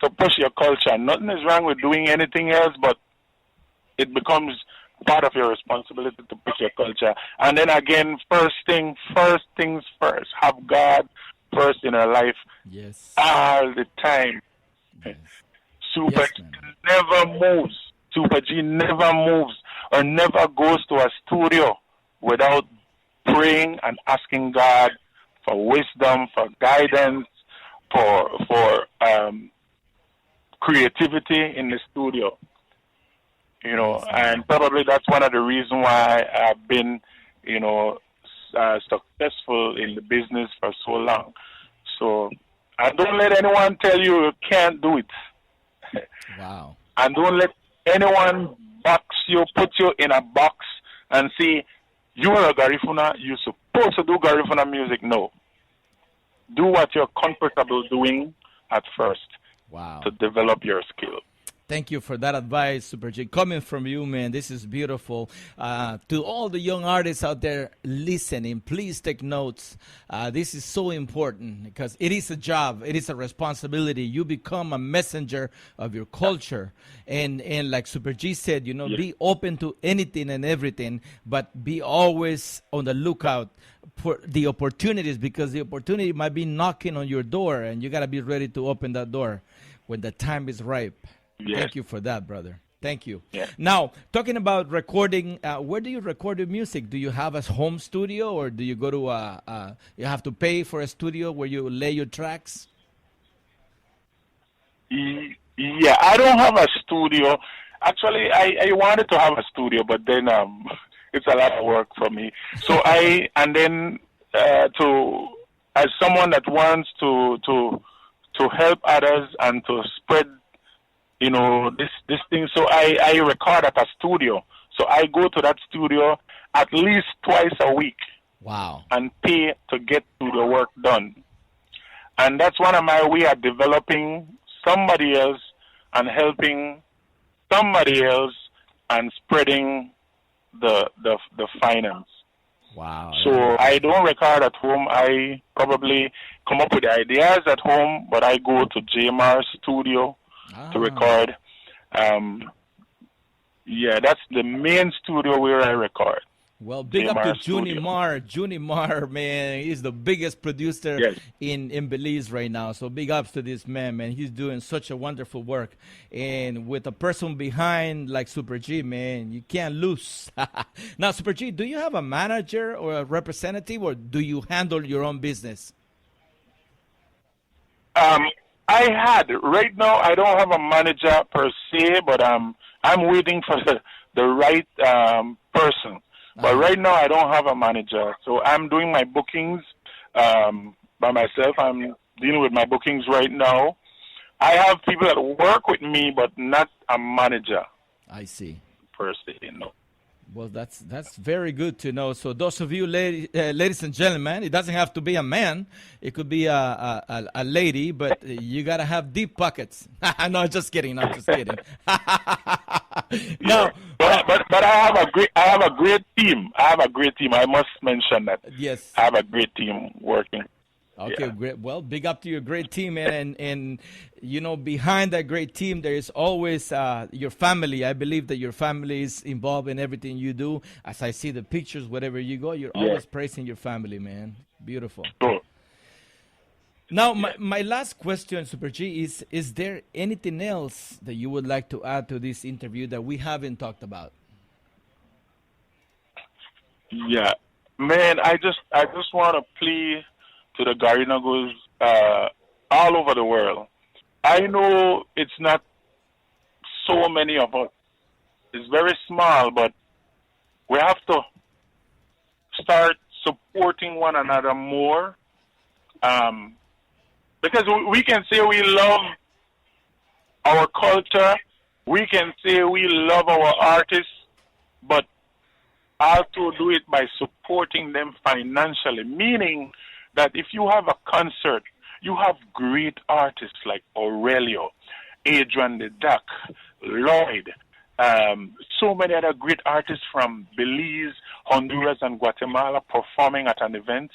to push your culture. Nothing is wrong with doing anything else, but it becomes part of your responsibility to push your culture. And then again, first things first. Have God first in your life Yes. all the time. Yes. Super Yes, G man. never moves. Super G never moves or never goes to a studio without praying and asking God for wisdom, for guidance, for creativity in the studio. You know, and probably that's one of the reasons why I've been, you know, successful in the business for so long. So, and don't let anyone tell you you can't do it. Wow. And don't let anyone box you, put you in a box and say, you are a Garifuna, you're supposed to do Garifuna music. No. Do what you're comfortable doing at first Wow. to develop your skill. Thank you for that advice, Super G. Coming from you, man, this is beautiful. To all the young artists out there listening, please take notes. This is so important because it is a job. It is a responsibility. You become a messenger of your culture. And like Super G said, you know, be open to anything and everything, but be always on the lookout for the opportunities, because the opportunity might be knocking on your door, and you got to be ready to open that door when the time is ripe. Yes. Thank you for that, brother. Thank you. Yeah. Now, talking about recording, where do you record your music? Do you have a home studio, or do you go to you have to pay for a studio where you lay your tracks? Yeah, I don't have a studio. Actually, I wanted to have a studio, but then it's a lot of work for me. So and then as someone that wants to help others and to spread, you know, this thing. So I record at a studio. So I go to that studio at least twice a week Wow. and pay to get to the work done. And that's one of my way of developing somebody else and helping somebody else and spreading the finance. Wow. So I don't record at home. I probably come up with the ideas at home, but I go to JMR studio to record. Yeah, that's the main studio where I record. Well, big up to JMR studio. Juni Mar, man. He's the biggest producer Yes. in Belize right now. So big ups to this man, man. He's doing such a wonderful work. And with a person behind like Super G, man, you can't lose. Now, Super G, do you have a manager or a representative, or do you handle your own business? I had. Right now, I don't have a manager per se, but I'm waiting for the right person. But right now, I don't have a manager. So I'm doing my bookings by myself. I'm dealing with my bookings right now. I have people that work with me, but not a manager I see. per se, no. Well, that's very good to know. So those of you, ladies and gentlemen, it doesn't have to be a man. It could be a lady, but you got to have deep pockets. No, just kidding. No, just kidding. No, But I have a great team. I have a great team. I must mention that. yes. I have a great team working. Okay, Yeah. great. Well, big up to your great team, and you know, behind that great team, there is always your family. I believe that your family is involved in everything you do. As I see the pictures, wherever you go, you're Yeah. always praising your family, man. Beautiful. So, Now, my last question, Super G, is there anything else that you would like to add to this interview that we haven't talked about? yeah, man, I just want to plea to the Garinagos all over the world. I know it's not so many of us. It's very small, but we have to start supporting one another more. Because we can say we love our culture, we can say we love our artists, but also do it by supporting them financially, meaning that if you have a concert, you have great artists like Aurelio, Adrian the Duck, Lloyd, so many other great artists from Belize, Honduras, and Guatemala performing at an event.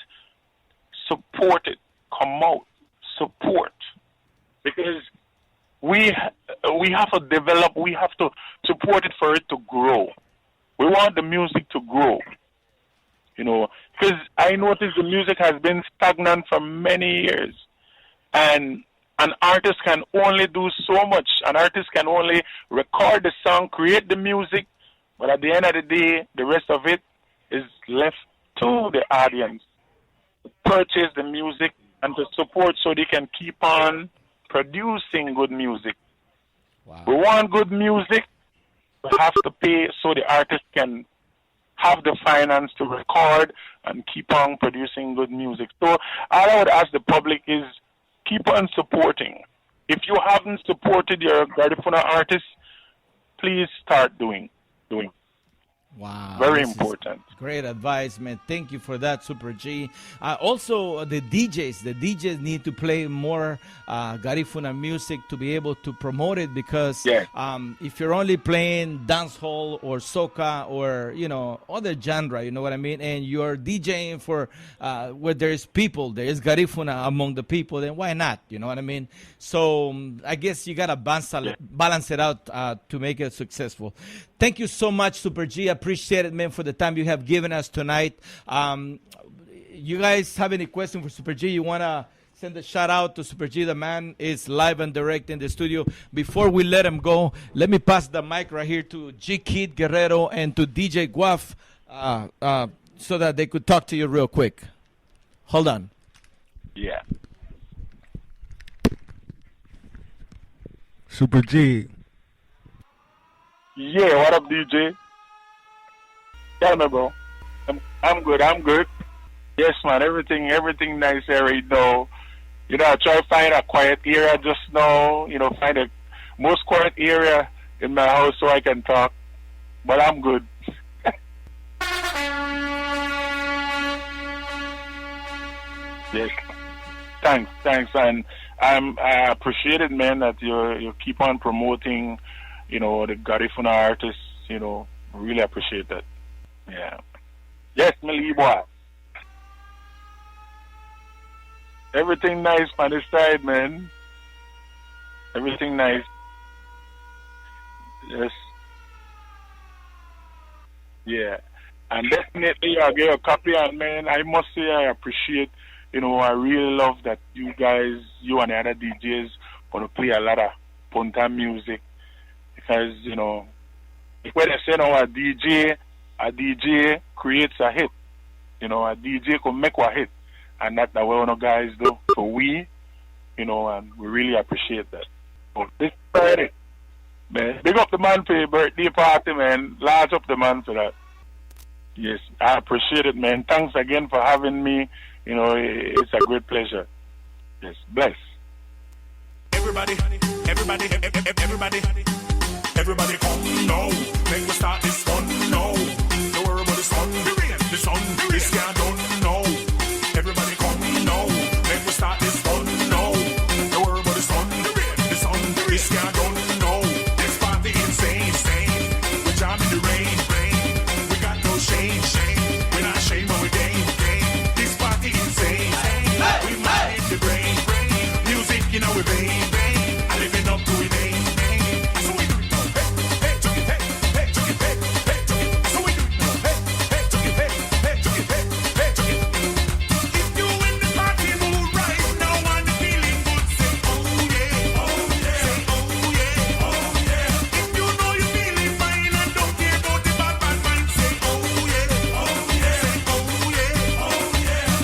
Support it. Come out. Support. Because we have to develop, we have to support it for it to grow. We want the music to grow. You know, because I noticed the music has been stagnant for many years. And an artist can only do so much. An artist can only record the song, create the music, but at the end of the day, the rest of it is left to the audience to purchase the music and to support so they can keep on producing good music. Wow. We want good music. We have to pay so the artist can have the finance to record and keep on producing good music. So all I would ask the public is keep on supporting. If you haven't supported your Garifuna artists, please start doing. Wow. Very this is important. Great advice, man. Thank you for that, Super G. Also, the DJs need to play more Garifuna music to be able to promote it, because Yes. if you're only playing dancehall or soca or, you know, other genre, you know what I mean, and you're DJing for where there is people, there is Garifuna among the people, then why not? You know what I mean? So I guess you got to balance it out to make it successful. Thank you so much, Super G. Appreciate it, man, for the time you have given us tonight. You guys have any question for Super G? You want to send a shout out to Super G? The man is live and direct in the studio. Before we let him go, let me pass the mic right here to G Kid Guerrero and to DJ Guaf so that they could talk to you real quick. Hold on. Yeah. Super G. Yeah, what up, DJ? Tell me, bro. I'm good. Yes, man, everything nice here right now. You know, I try to find a quiet area just now, you know, find the most quiet area in my house so I can talk. But I'm good. Yes. Thanks. And I appreciate it, man, that you keep on promoting, you know, the Garifuna artists, you know, really appreciate that. Yeah. Yes, Millie boy. Everything nice on this side, man. Everything nice. Yes. Yeah. And definitely I'll get a copy, and man, I must say I appreciate, you know, I really love that you guys, you and the other DJs, want to play a lot of Punta music. Because, you know, when they say now a DJ creates a hit. You know, a DJ can make a hit. And that's the way one of guys do. So we, you know, and we really appreciate that. So this Friday, man, big up the man for your birthday party, man. Large up the man for that. Yes, I appreciate it, man. Thanks again for having me. You know, it's a great pleasure. Yes, bless. Everybody come now. Make we start this fun now. Don't worry about the sun, the rain, the sun, this guy don't know. Everybody come now. Make we start this fun now. Don't worry about the sun, the rain, the sun, this guy don't know. This party insane. We jam in the rain. We got no shame. We're not ashamed of we game. This party insane. We mind the brain. Music, you know we vein. I living up to it. So we do it now. Hey, took it, hey, took it, hey, took it. So we do it now. Hey, took it, hey, took it, hey, took it. If you in the party mood right now and you're feeling good, say oh yeah, say oh yeah, If you know you're feeling fine and don't care about the bad man, say oh yeah, say oh yeah,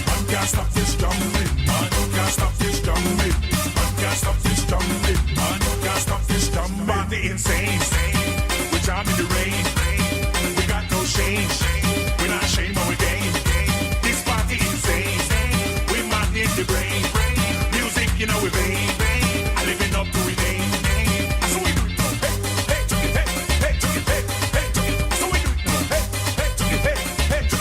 Man can't stop this jumbling, man can't stop this jumbling, man can't stop this jumbling, man can't stop this jumbling. Party insane, we jam in the rain, we got no shame, we're not ashamed of our game. This party insane, we mad in the brain, music you know we vein, I living up to it name. So we do it now, hey, took it, hey, took it, hey, took it. So we do it now, hey, took it, hey, took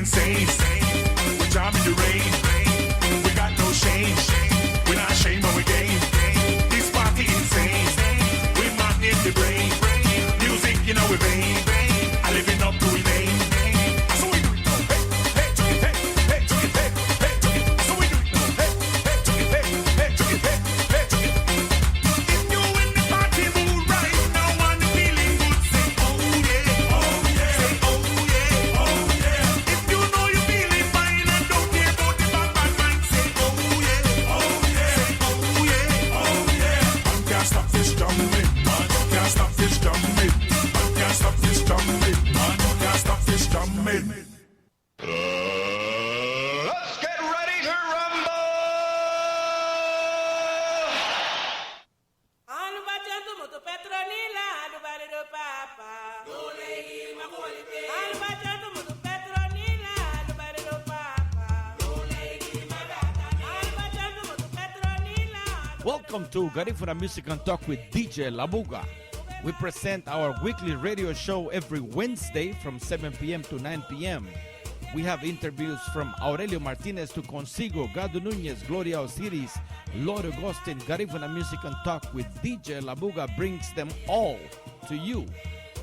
insane. We jam in the rain. We got no shame. We're not ashamed but we game. This party insane. We man in the brain. Music in our vein. I living up to we name. That's how we do it now. Hey, hey, hey, hey, hey, hey, hey. That's how we do it now. Hey, hey, hey, hey, hey, hey, hey. If you in the party mood right now and feeling good, say oh yeah, oh yeah, say oh yeah, oh yeah. If you know you feeling fine and don't care about the bad man, say oh yeah, oh yeah, say oh yeah, oh yeah. Man can't stop this jumping, man can't stop this jumping, man can't stop this jumping, man can't stop this jumping. Let's get ready to rumble! Welcome to Garifuna Music and Talk with DJ Labuga. We present our weekly radio show every Wednesday from 7 p.m. to 9 p.m. We have interviews from Aurelio Martinez to Consigo, Gado Nunez, Gloria Osiris, Lord Agustin. Garifuna Music and Talk with DJ Labuga brings them all to you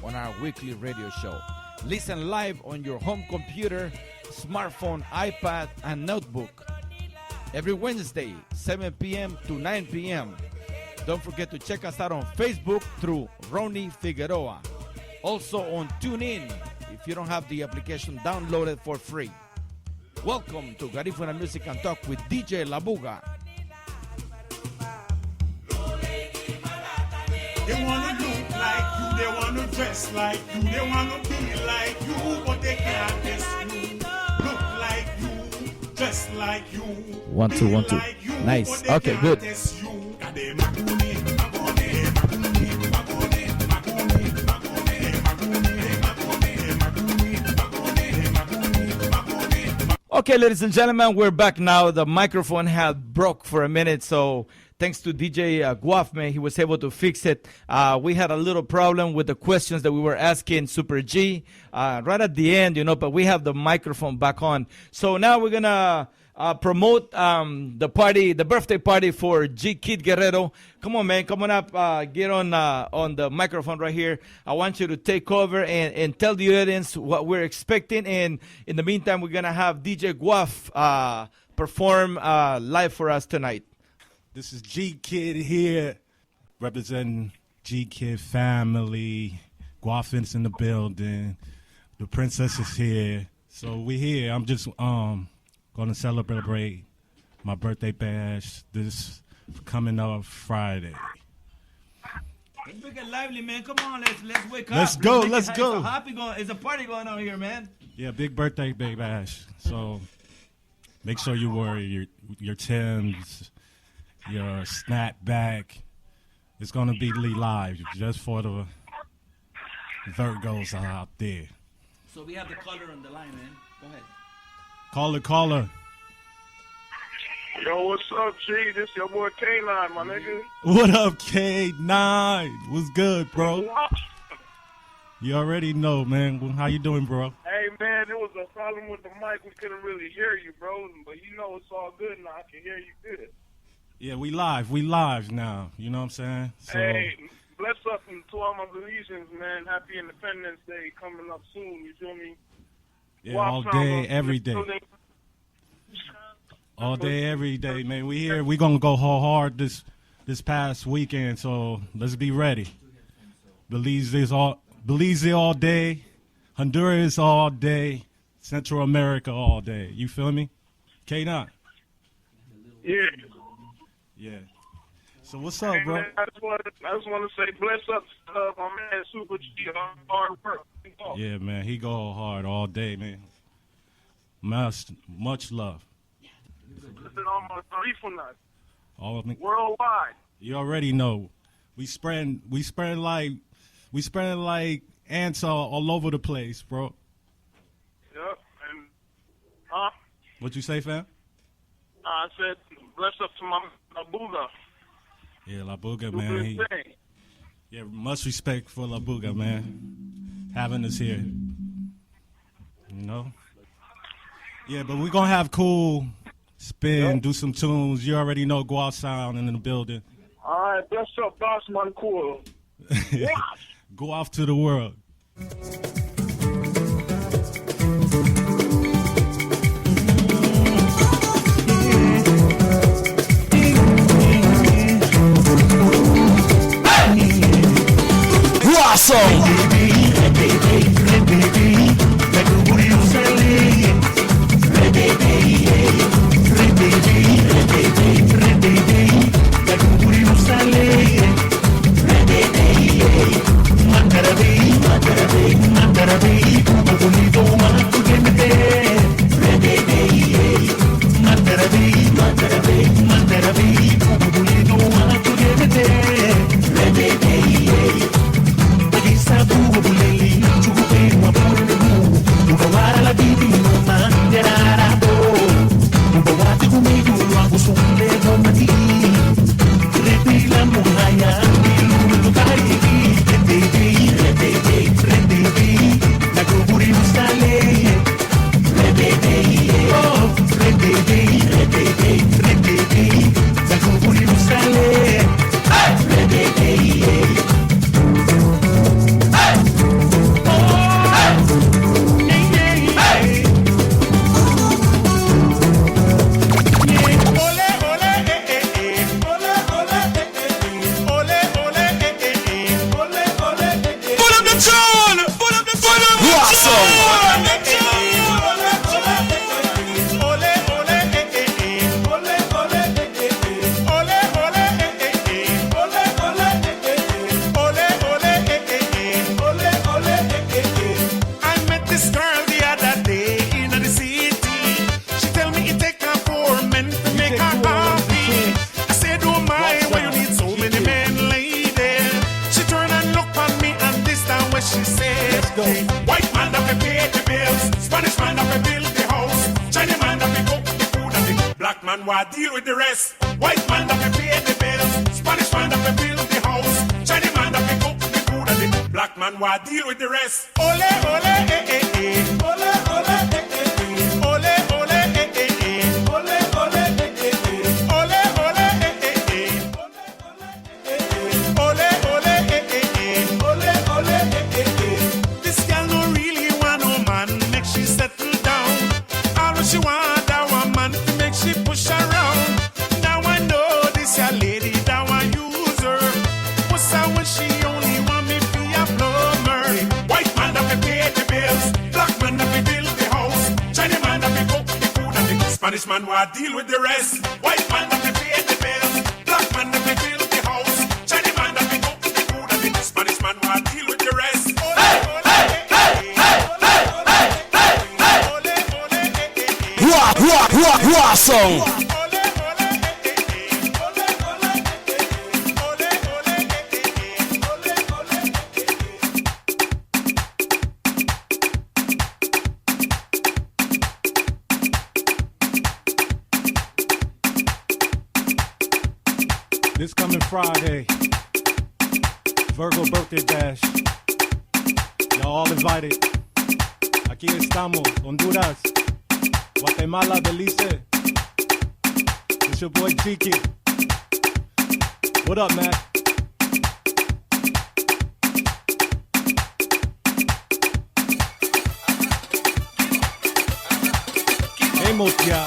on our weekly radio show. Listen live on your home computer, smartphone, iPad, and notebook. Every Wednesday, 7 p.m. to 9 p.m. Don't forget to check us out on Facebook through Ronnie Figueroa. Also on TuneIn if you don't have the application downloaded for free. Welcome to Garifuna Music and Talk with DJ Labuga. They wanna look like you, they wanna dress like you, they wanna be like you, but they can't test you. Look like you, dress like you. 1 2 1 2. Like you, Nice. but they Okay, can't good. test you. Got them maguni, maguni, maguni, maguni, maguni, maguni, maguni, maguni, maguni, maguni. Okay, ladies and gentlemen, we're back now. The microphone had broke for a minute, so thanks to DJ Guaf, man, he was able to fix it. We had a little problem with the questions that we were asking Super G right at the end, but we have the microphone back on. So now we're going to promote the birthday party for G Kid Guerrero. Come on, man, come on up, get on the microphone right here. I want you to take over and tell the audience what we're expecting. And in the meantime, we're going to have DJ Guaf perform live for us tonight. This is G Kid here, representing G Kid family. Guafin's in the building. The princess is here. So we here. I'm just gonna celebrate my birthday bash this coming up Friday. Let's make it lively, man. Come on, let's wake up. Let's go, make let's it go. It's a party going on here, man. Yeah, big birthday bash. So make sure you wear your Timbs, your snapback. It's gonna be live just for the Virgos out there. So we have the caller on the line, man. Go ahead. Caller. Yo, what's up, G? This your boy K-Line, my nigga. What up, K9? What's good, bro? You already know, man. How you doing, bro? Hey, man, there was a problem with the mic. We couldn't really hear you, bro. But you know it's all good now. I can hear you good. Yeah, we live now. You know what I'm saying? So, Hey, bless up to all my Belizeans, man. Happy Independence Day coming up soon. You feel me? yeah, all day, every day. All day, every day, man. We here. We gonna go hard this past weekend. So let's be ready. Belize all day, Honduras all day, Central America all day. You feel me? K9. Yeah. Yeah. So what's up, Hey, bro? man, I just want to say bless up to my man Super G on hard work. Yeah, man. He go hard all day, man. Much love. Listen on my Garifuna All worldwide. you already know. We spreading like ants all over the place, bro. Yep. And What you say, fam? I said bless up to my Buddha. Yeah, La Buga, Do man. his thing. Yeah, much respect for La Buga, man. Having us here. You know? Yeah, but we're going to have cool spin, do some tunes. You already know Guap Sound in the building. All right, bless up, boss man, cool. Go off to the world. White man that pay the bills, Spanish man that build the house, Chinese man that cook the food and the black man who deal with the rest. White man that pay the bills, Spanish man that build the house, Chinese man that cook the food and the black man who deal with the rest. Ole ole ole ole ole ole ole this girl no really want no man, make she settle down. All what she want, that one man to make she push around. Now I know this young lady that one use her. What's that when she only want me be a plumber? White man that pay the bills, black man that build the house, Chinese man that cook the food and the Spanish man who deal with the rest. White man that pay the bills, black man that build the house, Chinese man that cook the food and the Spanish man who deal with the rest. Raw song. This coming Friday, Virgo birthday bash. Y'all all invited. Aquí estamos, Honduras, Guatemala, Belize. It's your boy G-Kid. What up, man? Hemos ya.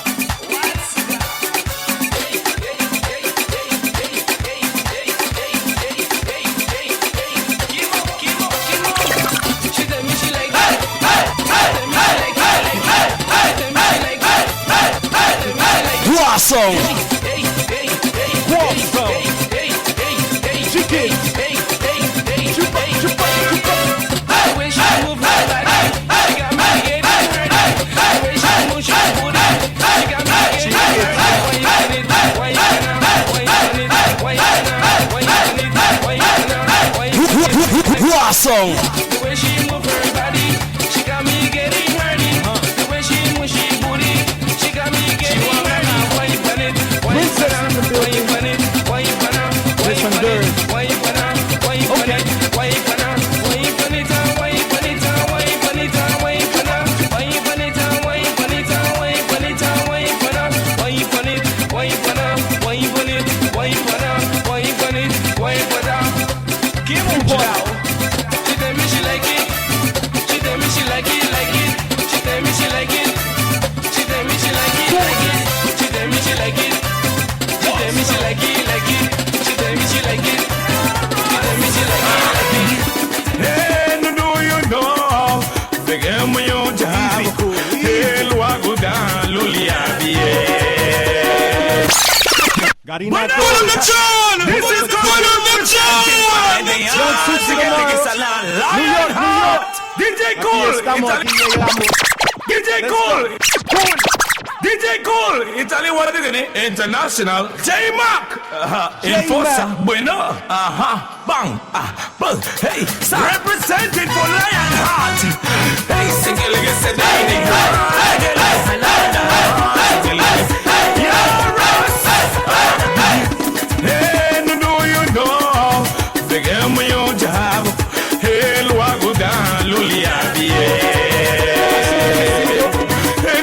Raw song. Raw song. G-Kid. Raw song. The way she move her body, she got me getting horny. The way she move she booty, she got me getting horny. Why you done it? Pegamos yo ya. El luago da Luliabie. Garina. This is called on the John. New York. DJ Cool. DJ Cool. DJ Cool. Italy what is it? International. J-Mac. Enforcer. Bueno. Bang. Bang. Hey. Represented for Lionheart. Hey. Sing it like it's a hey, no, you know, pegamos yo jabo, el luago da Luliabie.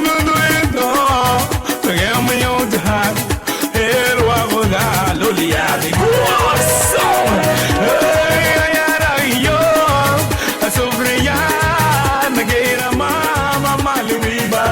No, you know, pegamos yo jabo, el luago da Luliabie. Awesome! Hey, yo, a sofrer me quiera mama maluiba.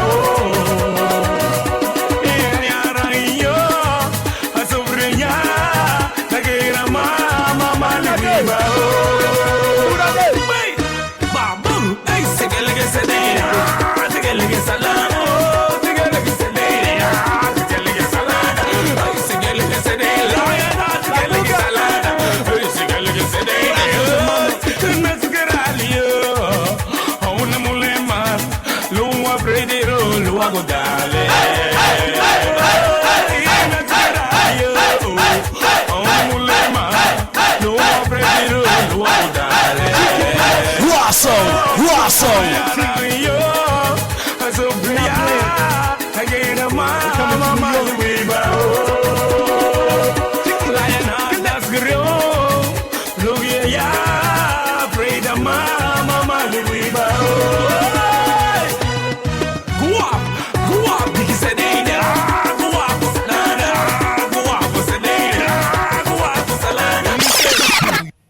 Luago dale,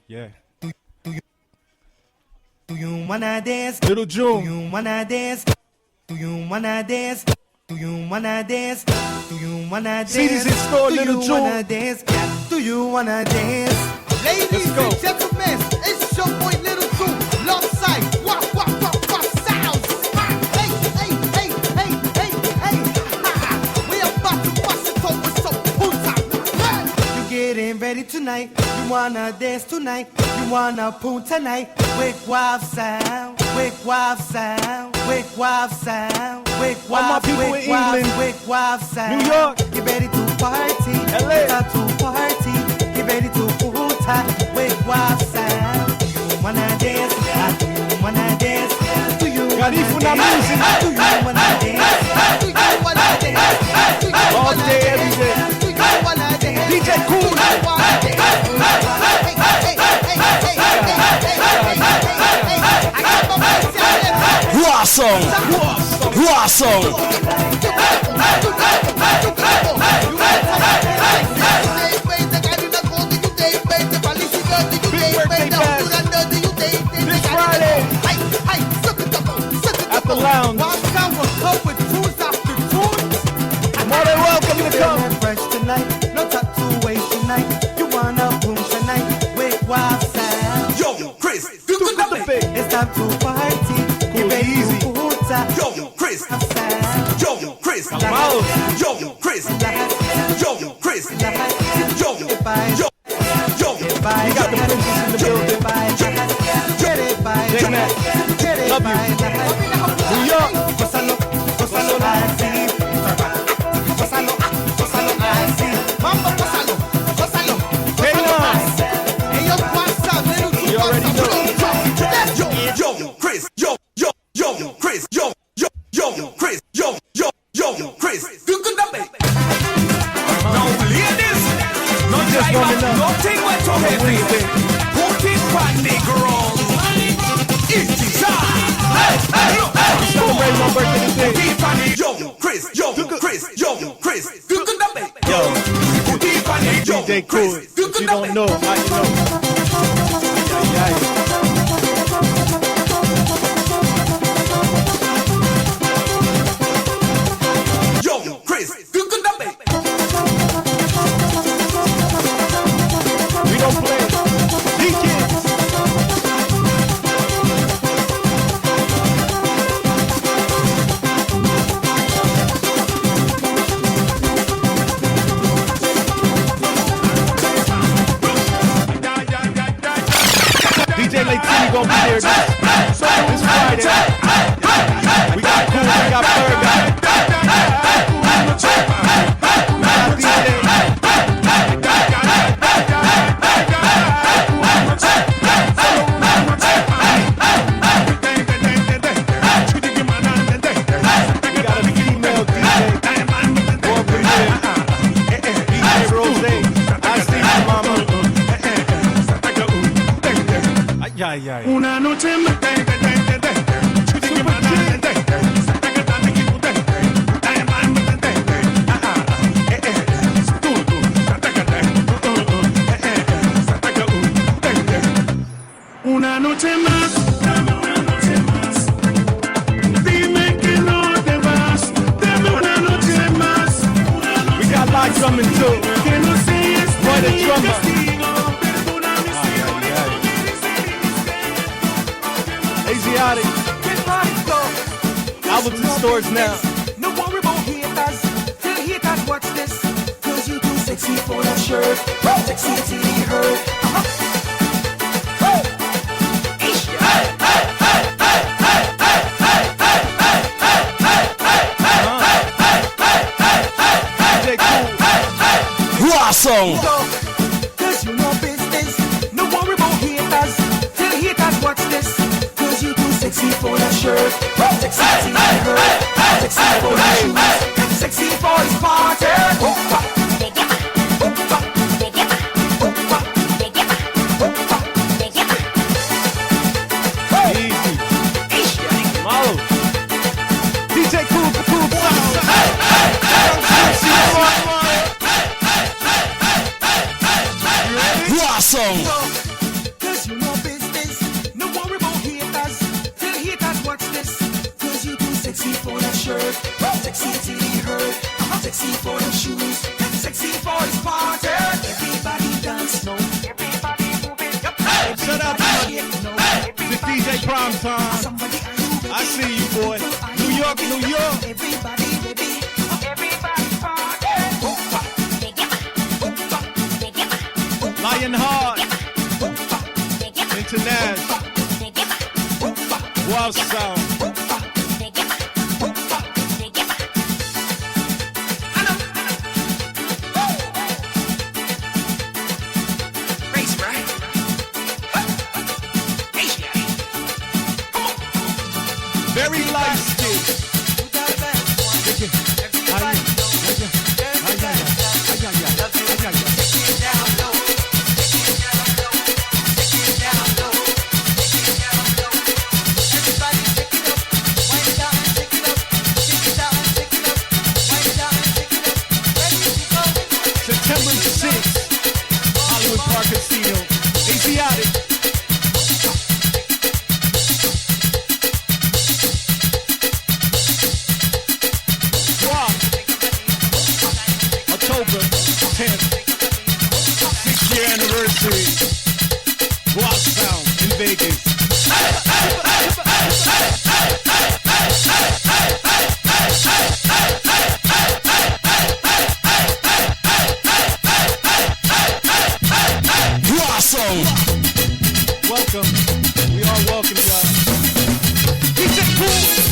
Yeah. Do you wanna dance? Little Do June. you wanna dance? Do you wanna dance? Do you wanna dance? Do you wanna dance? CD's in store, Do Little you June. wanna dance? Do you wanna dance? Ladies go. and gentlemen, it's your boy Little June. Love sight. Wah, wah, wah, wah, sounds. Hey, hey, hey, hey, hey, hey. We about to bust it over some puta. You getting ready tonight? You wanna dance tonight? You wanna poon tonight? Wake wild sound, wake wild sound, wake wild sound, wake All my wild, people in wake wild, England. wake wild sound. New York. Get ready to party, LA. About to party. Get ready to poon time. Wake wild sound. Do you wanna dance? Do you wanna dance? Do you wanna Garifuna dance? music. Do you wanna dance? Do you wanna dance? Do you All wanna day, dance? every day. Do you wanna dance? DJ Cool. Do you wanna dance? Hey, hey, hey, hey, hey, hey, hey, hey. I got my voice out there. Wasong, Wasong, At the lounge. More than welcome to come. Fresh tonight, no time to waste tonight. You wanna boom tonight, wake wild sound. Yo, Chris, you could not be. It's time to party. Get ready easy. to boom time. Yo, Chris, Sound. yo, Chris, Mouse. yo, Chris, yo, Chris, yo, yo, yo, You got the princess in the building. J-Mac. Love you. New York. You already know. yo, Chris, yo, Chris, yo, Chris, yo, Chris, you could not be. Now, ladies, no Just drive warming up. nothing but to heavy. Put it on the ground. It is Celebrate my birthday today. Yo, Chris, yo, Chris, you could not be. Yo, Put it on the DJ Cool. If you don't know, now you know. Ay, ay, ay. Yo, Chris, you could not be. We don't play. D-Kids. Fergus. This Friday. We got Cool, we got Fergus. We got DJ. We got a female DJ. World premiere. DJ Rose. I see you, mama. Ay, ay, ay. Una noche más. Una noche más, dame una noche más. Dime que no te vas, dame una noche más. We got live drumming too. Que no seas Boy, the mi drummer. castigo. Perdóname si no Asiatic. Albums in stores now. No worry about haters. Tell haters watch this. Cause you too sexy for that shirt. Sexy till he hurt. Song. Cause you know business. No worry about haters. Tell haters watch this. Cause you too sexy for that shirt. Sexy till he hurt. Sexy for the shoes. Sexy for his party. Easy. Malo. DJ Cool, the Cool Sound. Song. Cause you know business. No worry about haters. Tell haters watch this. Cause you too sexy for that shirt. Sexy till he hurt. Sexy for the shoes. Sexy for his party. Everybody dance now. Everybody move it. Shut up, Everybody the DJ Prime Time. Somebody move it. I see you, boy. New York, New York. Everybody ready. Everybody party. Lion Hard. International. Wow Sound. Very light skin. September 6th, Hollywood Park Casino. Asiatic. Rock. October 10th, 6th year anniversary. Wow Sound in Vegas. Song. Welcome. We are welcome, y'all. DJ Cool.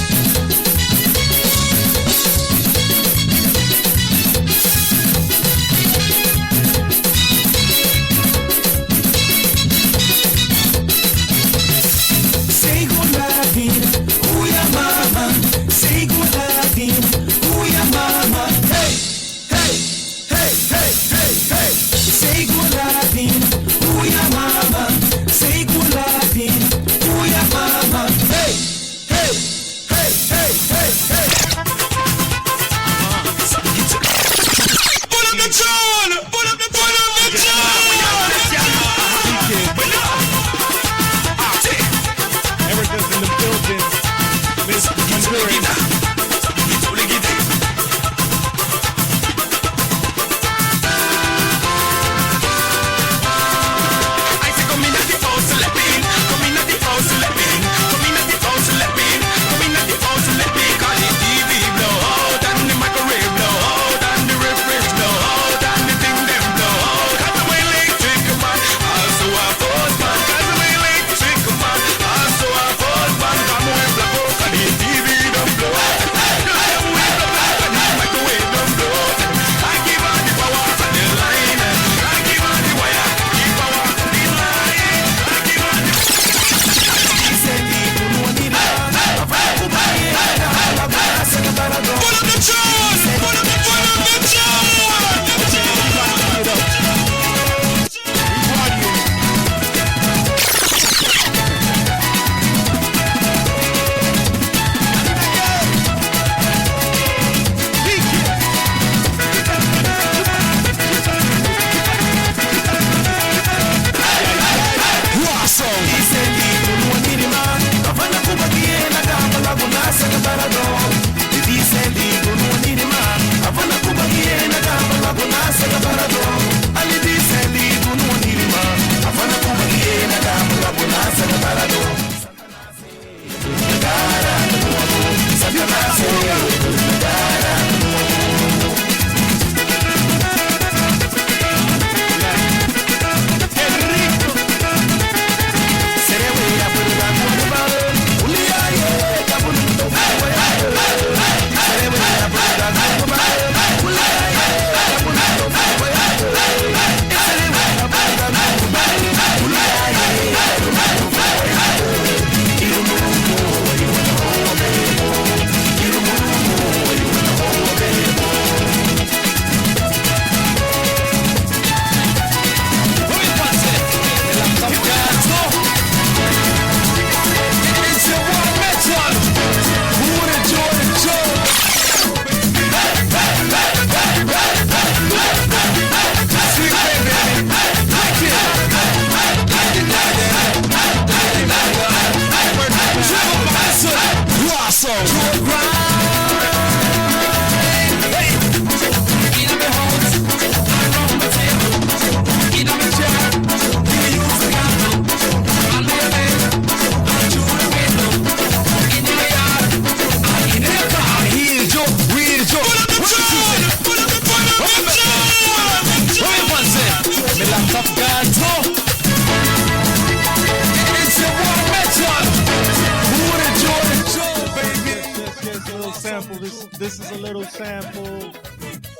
This is a little sample.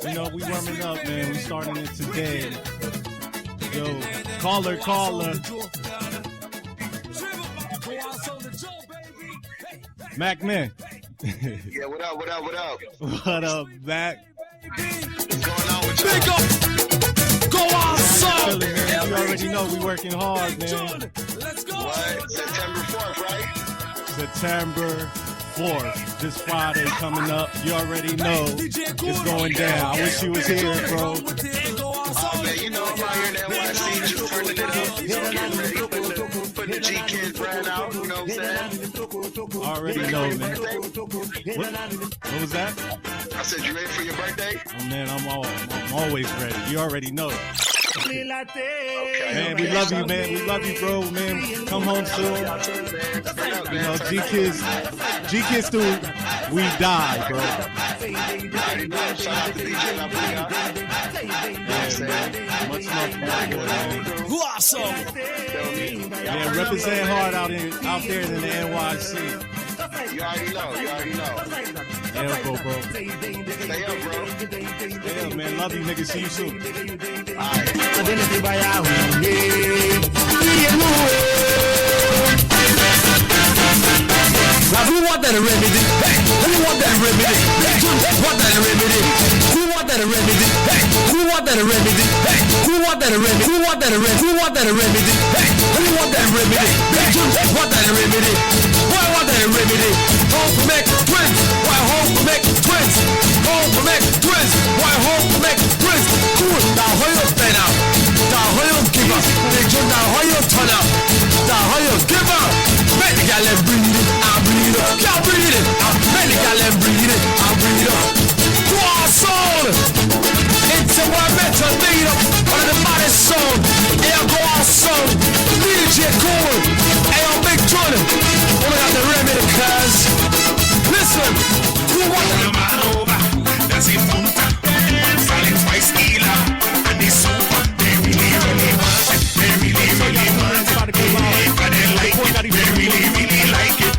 You know, we warming up, man. We starting it today. Yo, caller. Mac Man. Yeah, what up? What up, Mac? What's going on with you? Big up. Go on, son. You already know we working hard, man. Let's go. What? September 4th, right? September 4th, this Friday coming up. You already know it's going down. I wish you was here, bro. Oh, man, you know I'm out here in NYC just turning it up. Getting ready, putting the G-Kid brand out, you know what I'm saying? Already know, man. What was that? I said, you ready for your birthday? Oh, man, I'm always ready. You already know. Okay. Man, we love you, man. We love you, bro, man. Come home soon. You know, G-Kids do we die, bro. Shout out to DJ Labuga. Much love for my boy, man. Awesome. Yeah, represent hard out there in the NYC. You already know. Yeah, bro. Stay up, bro. Yeah, man. Love you, nigga. See you soon. Now who want that remedy? Hey, who want that remedy? Want that remedy? Who want that remedy? Hey, who want that remedy? Hey, who want that remedy? Who want that remedy? Who want that remedy? Hey, who want that remedy? Want that remedy? Why want that remedy? Home for make twins? Why home for make twins? Home for make twins? Why home for make twins? Cool. Now how you stand out? Now how you give up? Now how you turn out? Now how you give up? Make the gal breathe it, I breathe up. Y'all breathe it, make the gal breathe it, I breathe up. Croissant, it's a one metal made up on the body song. Yeah, croissant, DJ Cool, hey, I'm Big Jordan. Only got the remedy, cuz. Listen, who want Pull your man over, that's it, punta. Silence by Skila, and the super. They really want it. They really want it. But they like it. They really like it.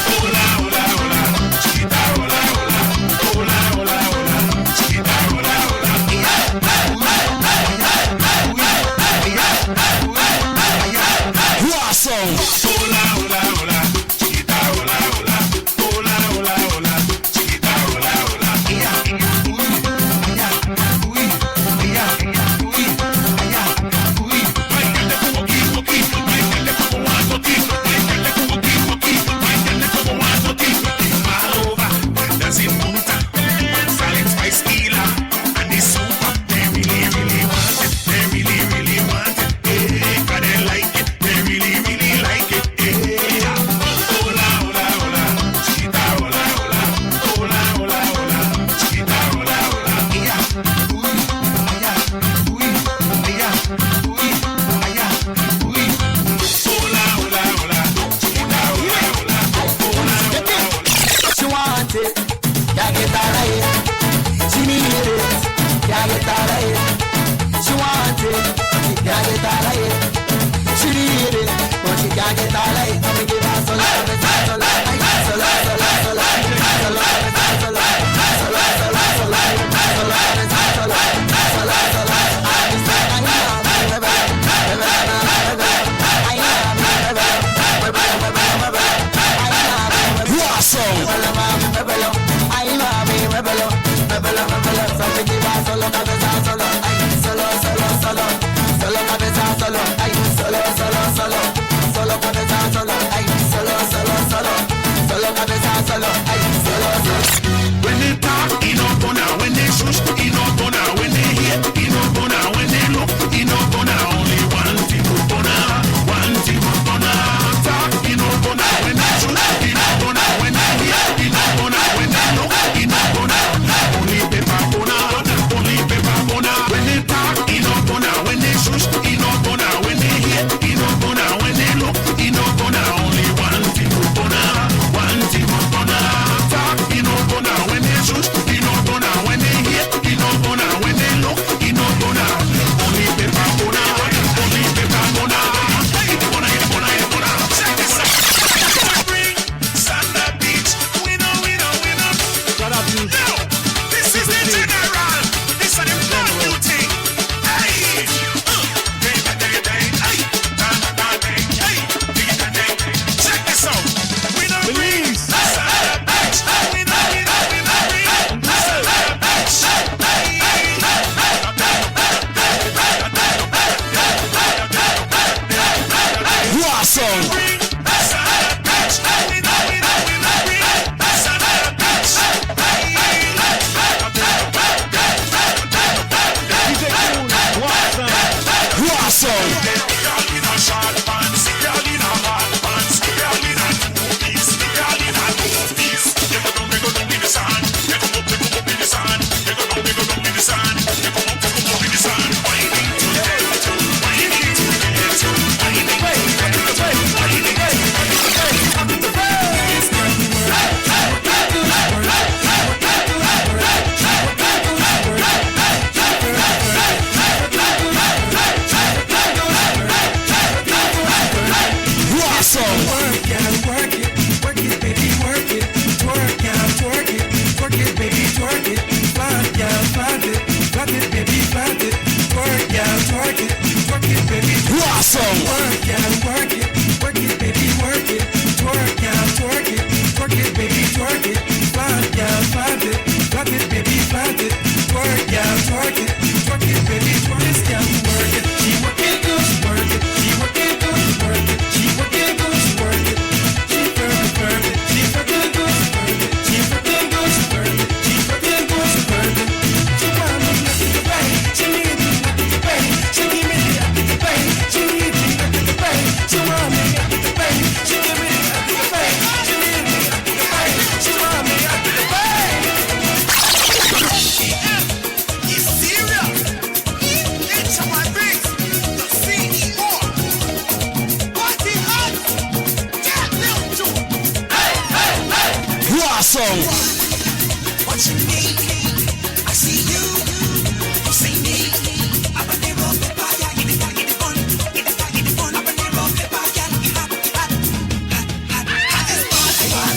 Hola, hola, hola. Chiquita, hola, hola. Hola, hola, hola. Chiquita, hola, hola. Croissant. Hola, hola, hola. Chiquita, hola, hola. Hola, hola, hola. Chiquita, hola, hola. When they talk, he no gonna. When they shush, he no gonna. When they hear, he no gonna. When they look, he no gonna. Only one thing gonna. One thing gonna. Talk, he no gonna. When they shush, he no gonna. When they hear, song. Watching me, I see you see me. Habanero pepper, yeah, get it on, get it on. Habanero pepper, yeah, hot. This party, hot.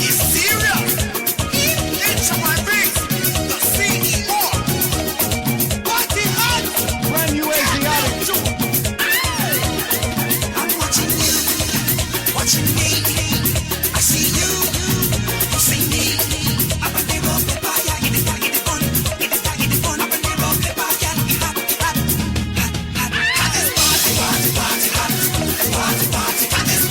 It's serious. It's my big, the CEO. Party hot. Brand new Asiatic. I'm watching you, watching me. I see you see me. Habanero pepper, yeah, get it on, get it on. Habanero pepper, yeah, hot. This party, hot. This party, hot. This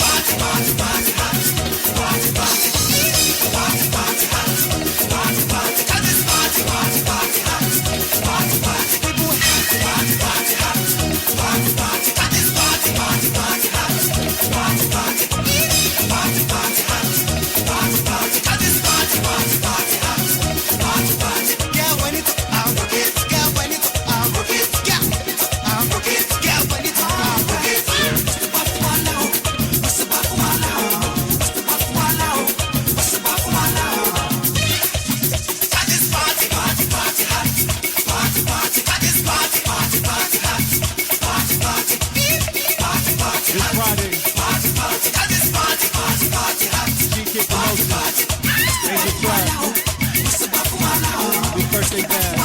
Friday, GK Promotions, Angel Track, Big Birthday Band,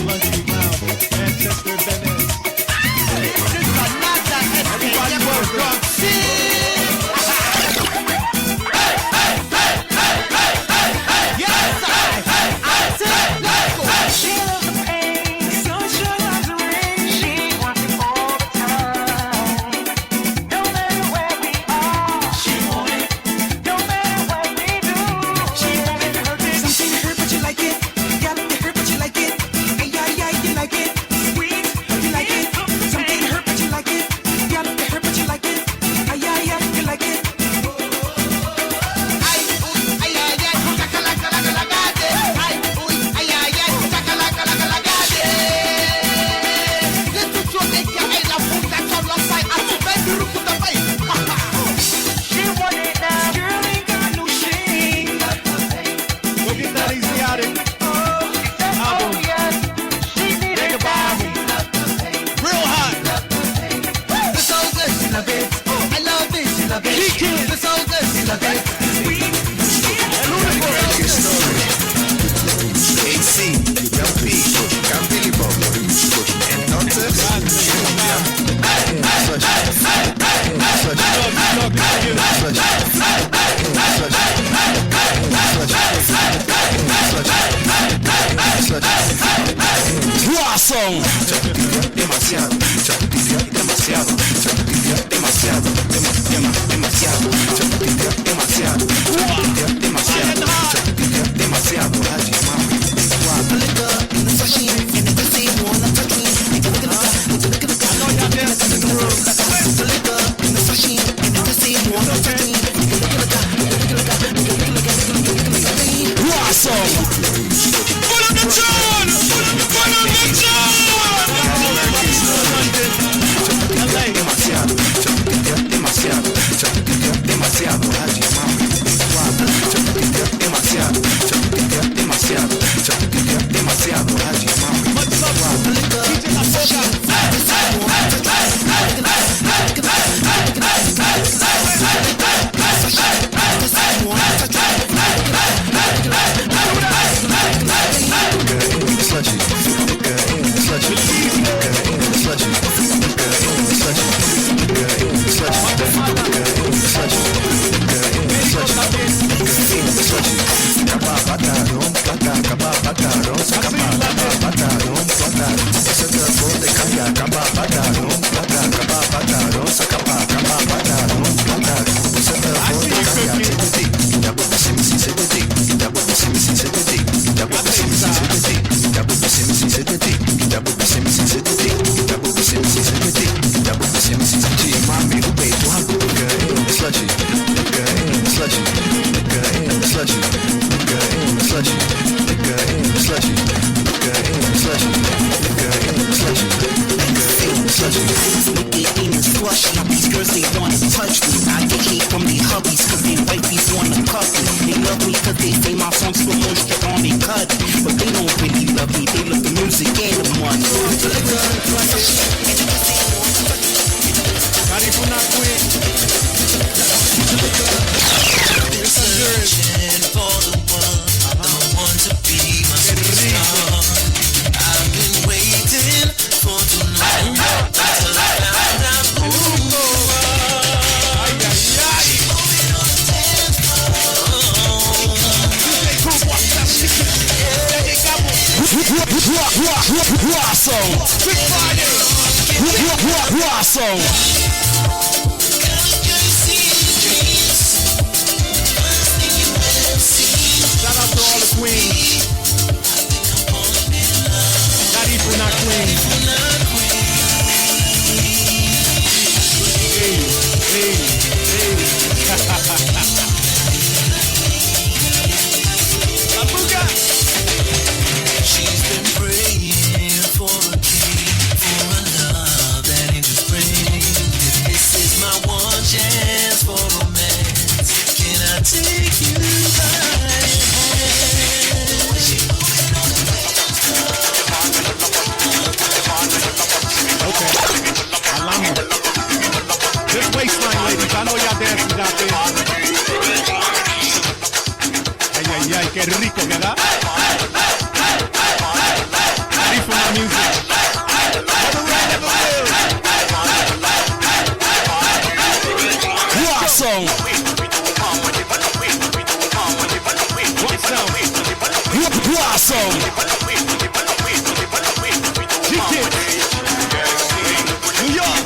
Lunchmeat Lounge, Manchester Venice. Everybody work up. Go get that Asiatic album. Think about it. Real hot. It's so good, she love it. I love it, she love it. It's so good, she love it. AC, LP, Campibo, entonces, Raw song. demasiado, Raw song. Follow the tune. Follow the tune. song. War song. Shout out to all the queens. Not even not queens. Hey, hey, hey. Labuga. She's been praying for a king, for a love that ain't just spring. This is my one chance for romance. Can I take you by hand? Okay. Alama. This waistline, ladies. I know y'all dancers out there. Ay, ay, ay, qué rico, ¿verdad? Ready for my music. War song. What sound? War song. G-Kids. New York.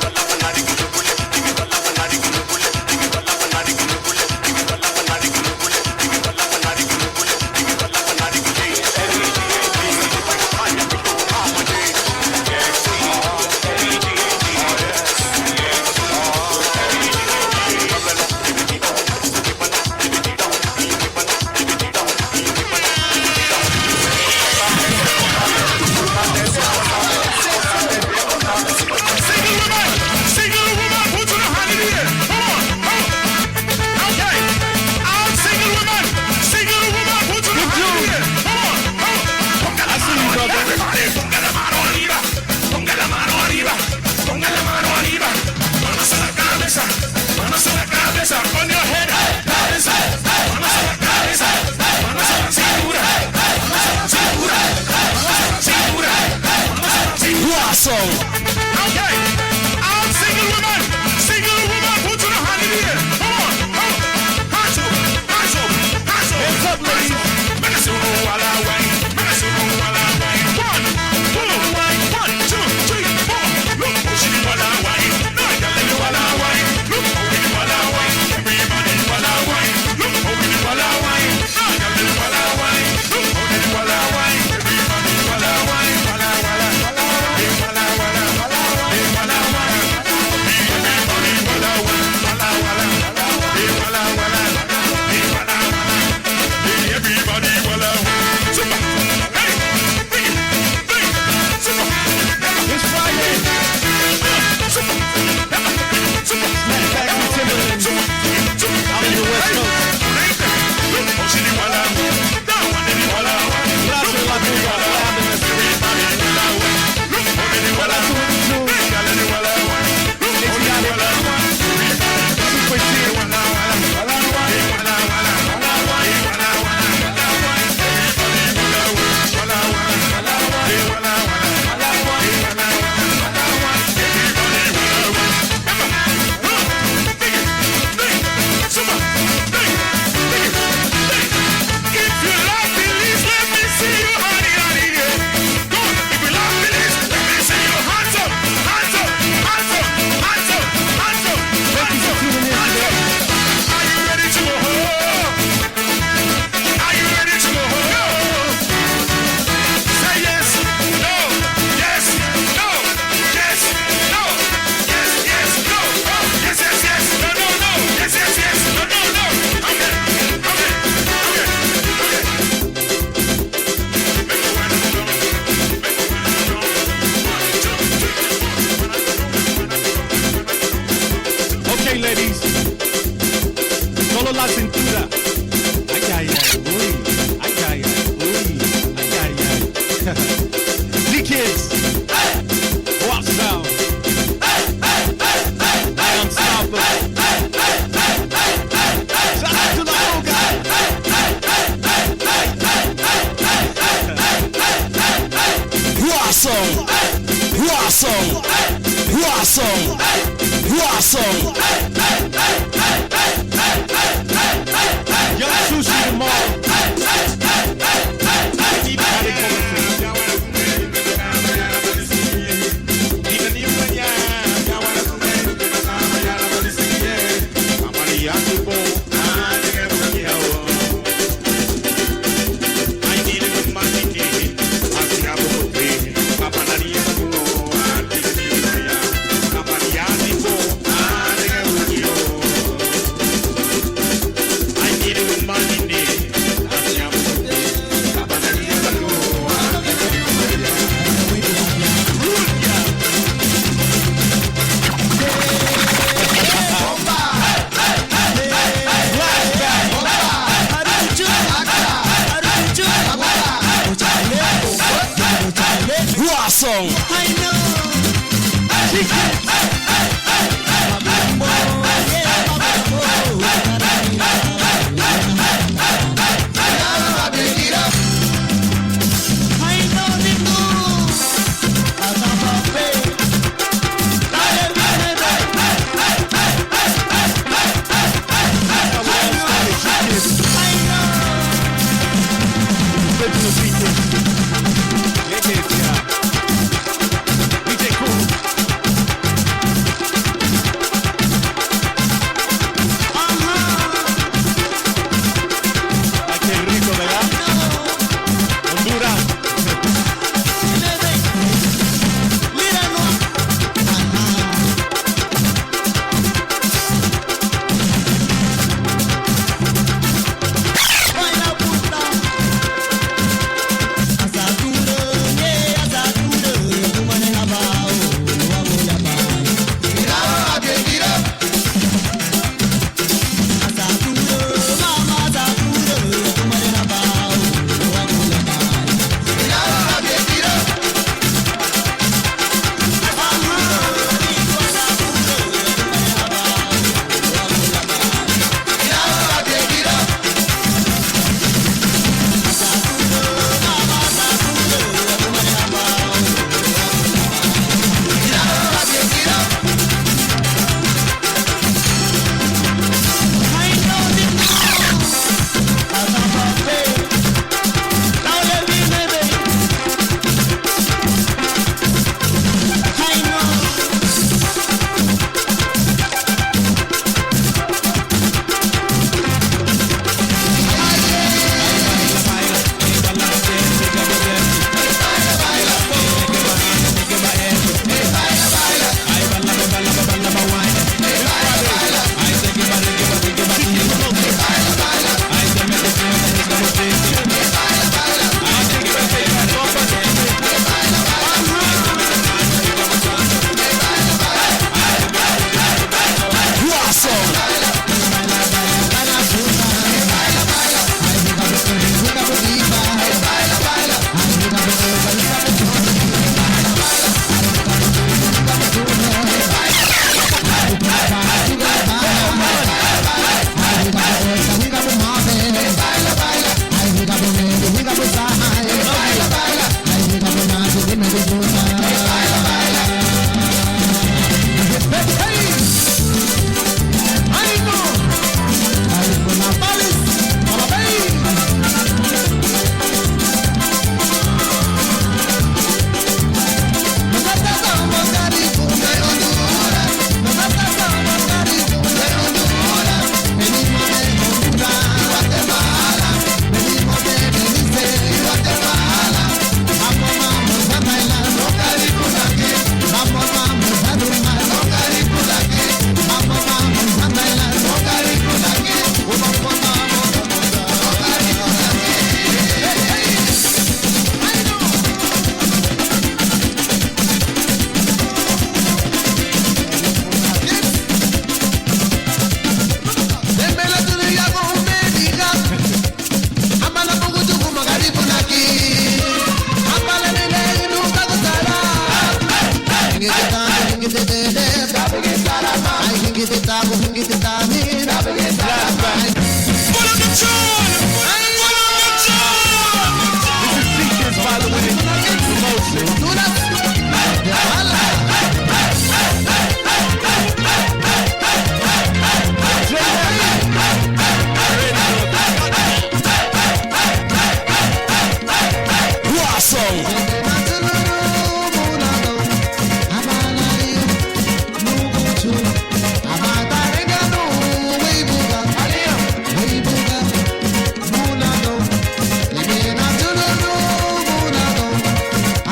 War song. Okay, all single woman, put your hand in the air. Come on, hands up, hands up, hands up. Hands up, ladies. Make us know while I wine, make us know while I wine. 1, 2, 3, 4. Look, push it while I wine. No, I got it while I wine. Look, hold it while I wine. Everybody while I wine. Look, hold it while I wine. No, I got it while I wine. Look, hold it while I wine. Everybody while I wine. While I War song. I know.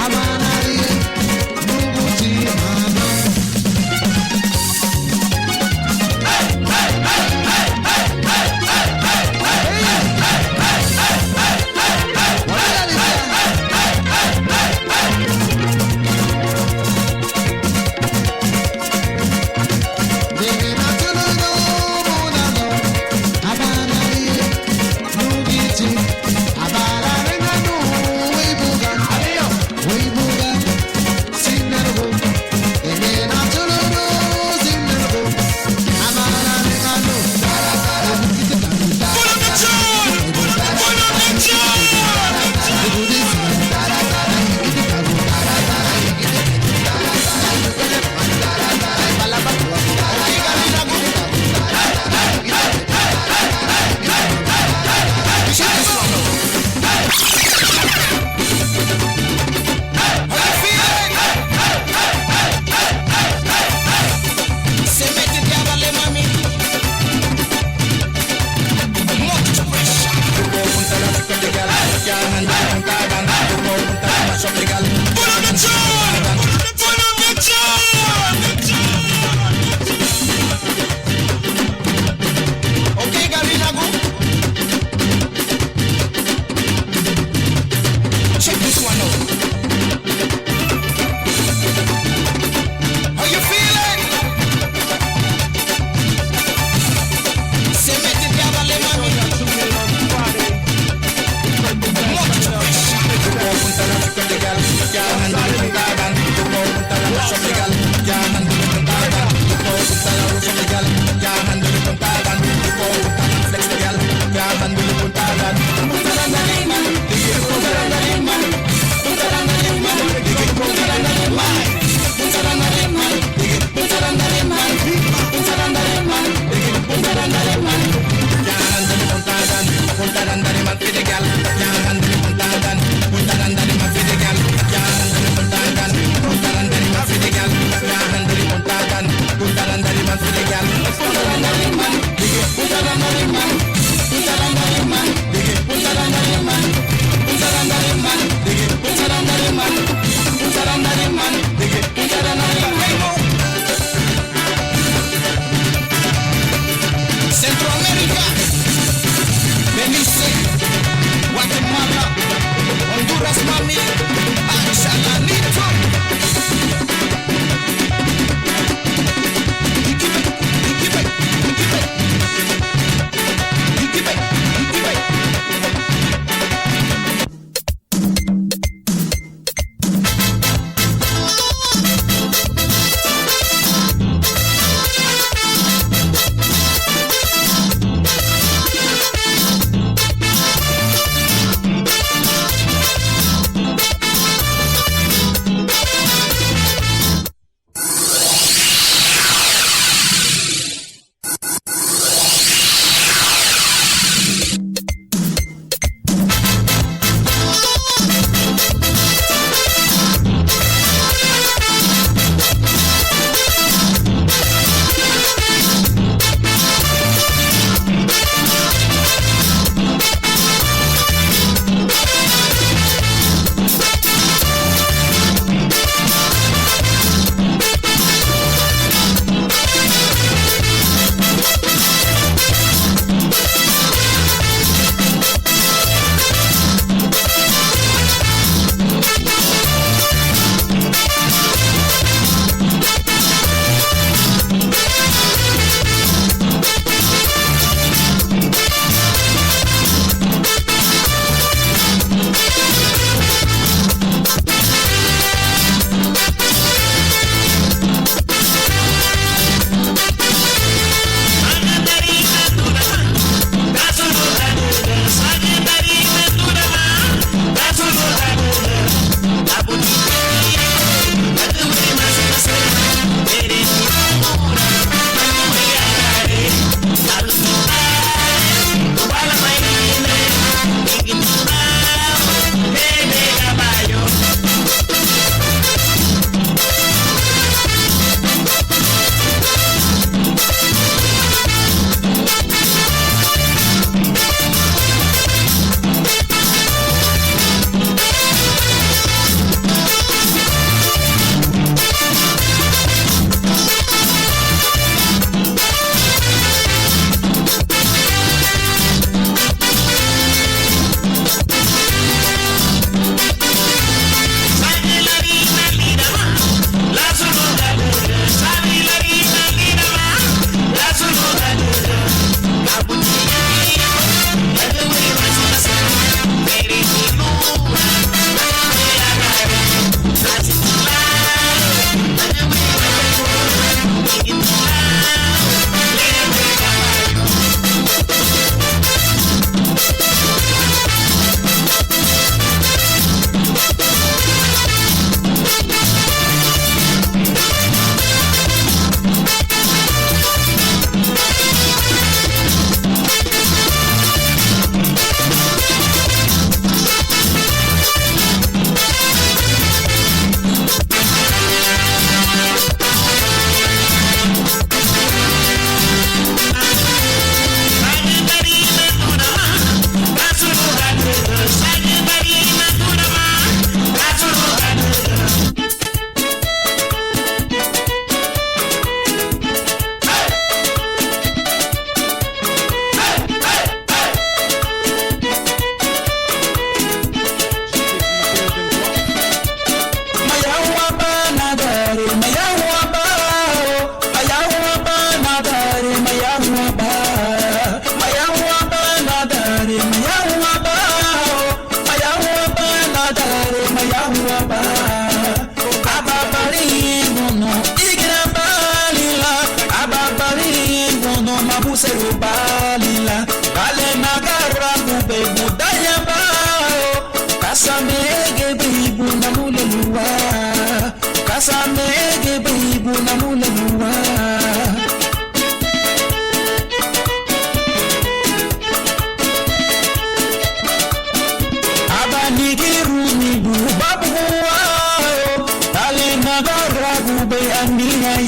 Amana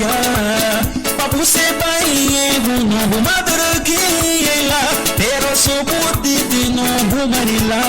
ya Papu se baie no bumadre kiela pero so buti no bumarila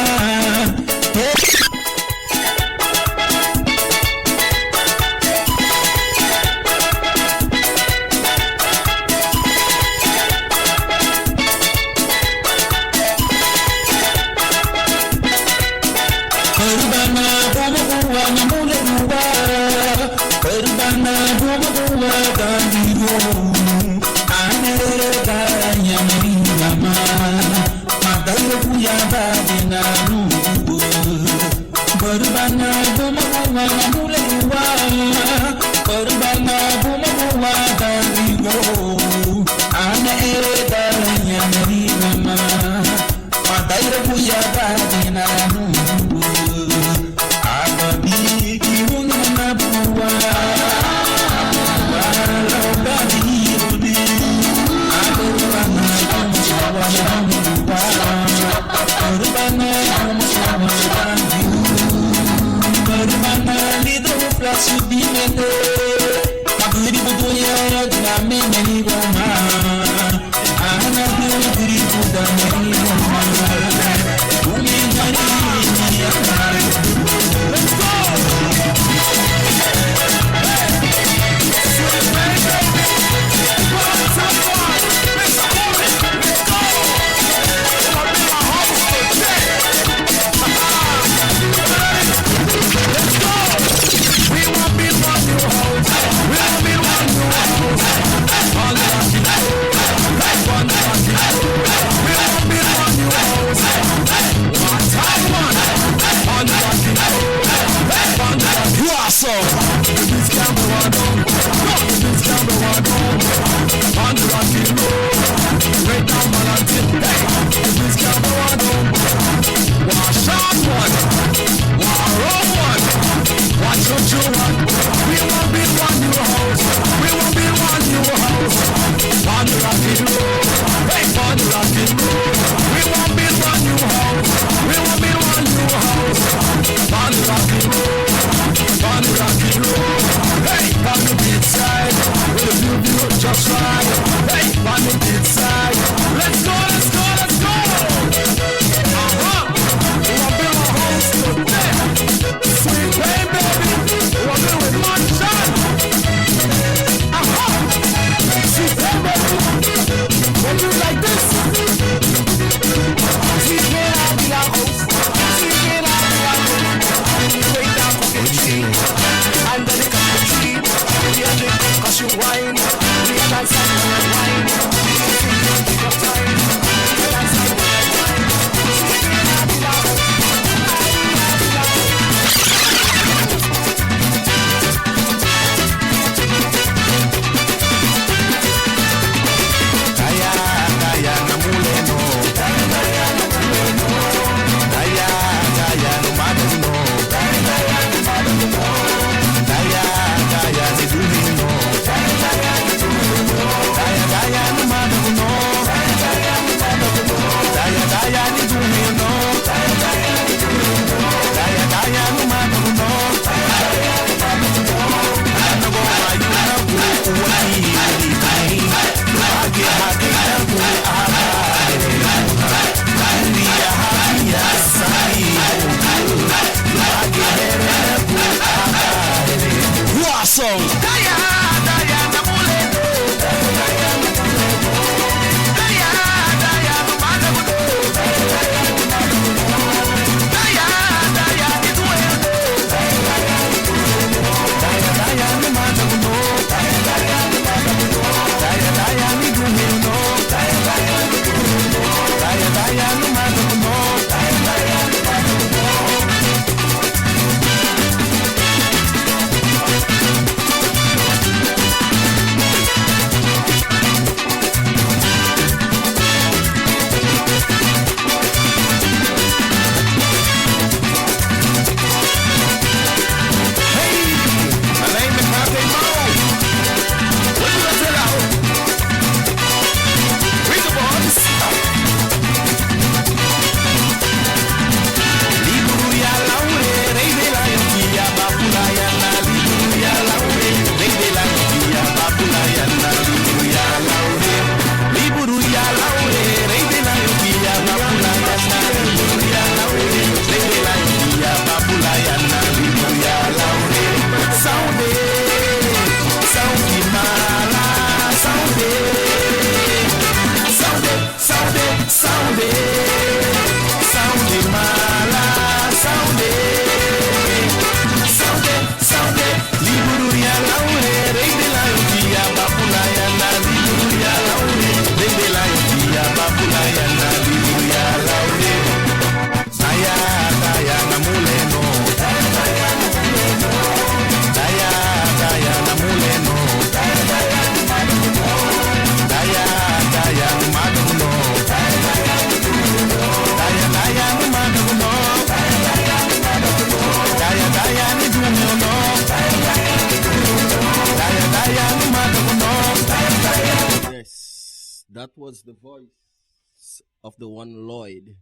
That was the voice of the one Lloyd.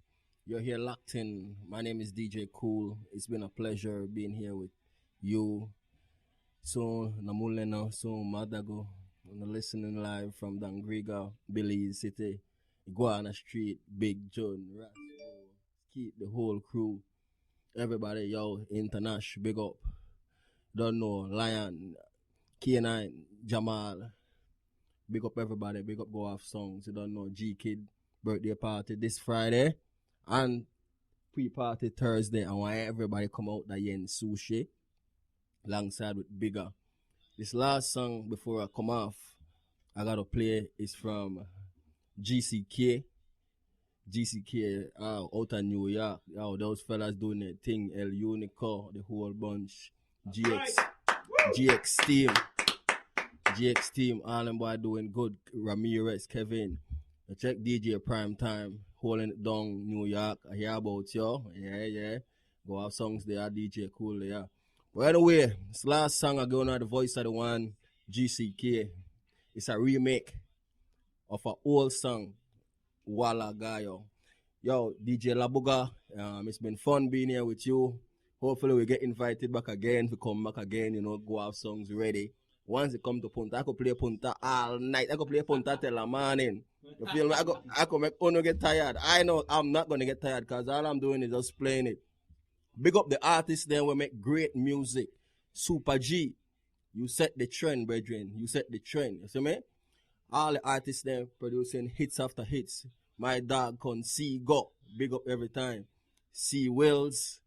You're here locked in. My name is DJ Cool. It's been a pleasure being here with you. So, Namulena, so Madago, listening live from Dangriga, Belize City, Iguana Street, Big John, Rasco, Keith, the whole crew. Everybody, yo, International, big up. Don't know, Lion, K9, Jamal. Big up everybody, big up Go Off Songs. You don't know, G-Kid, birthday party this Friday. And pre-party Thursday. I want everybody come out that in Sushi. Alongside with Bigger. This last song before I come off, I gotta play is from GCK. GCK out of New York. Yo, those fellas doing their thing. El Unico, the whole bunch. GX team, all them boy doing good. Ramirez, Kevin. Check DJ Prime Time, holding it down New York. I hear about you. Yeah. Go have songs there, DJ Cool there. But anyway, this last song I go on the voice of the one, GCK. It's a remake of an old song, Walla Gayo. Yo, DJ Labuga, it's been fun being here with you. Hopefully we get invited back again, to come back again, go have songs ready. Once it come to Punta, I could play Punta all night. I could play Punta till the morning. You feel me? I could make Ono get tired. I know I'm not going to get tired because all I'm doing is just playing it. Big up the artists there will make great music. Super G, you set the trend, brethren. You set the trend. You see me? All the artists there producing hits after hits. My dog con C Go. Big up every time. C Wills,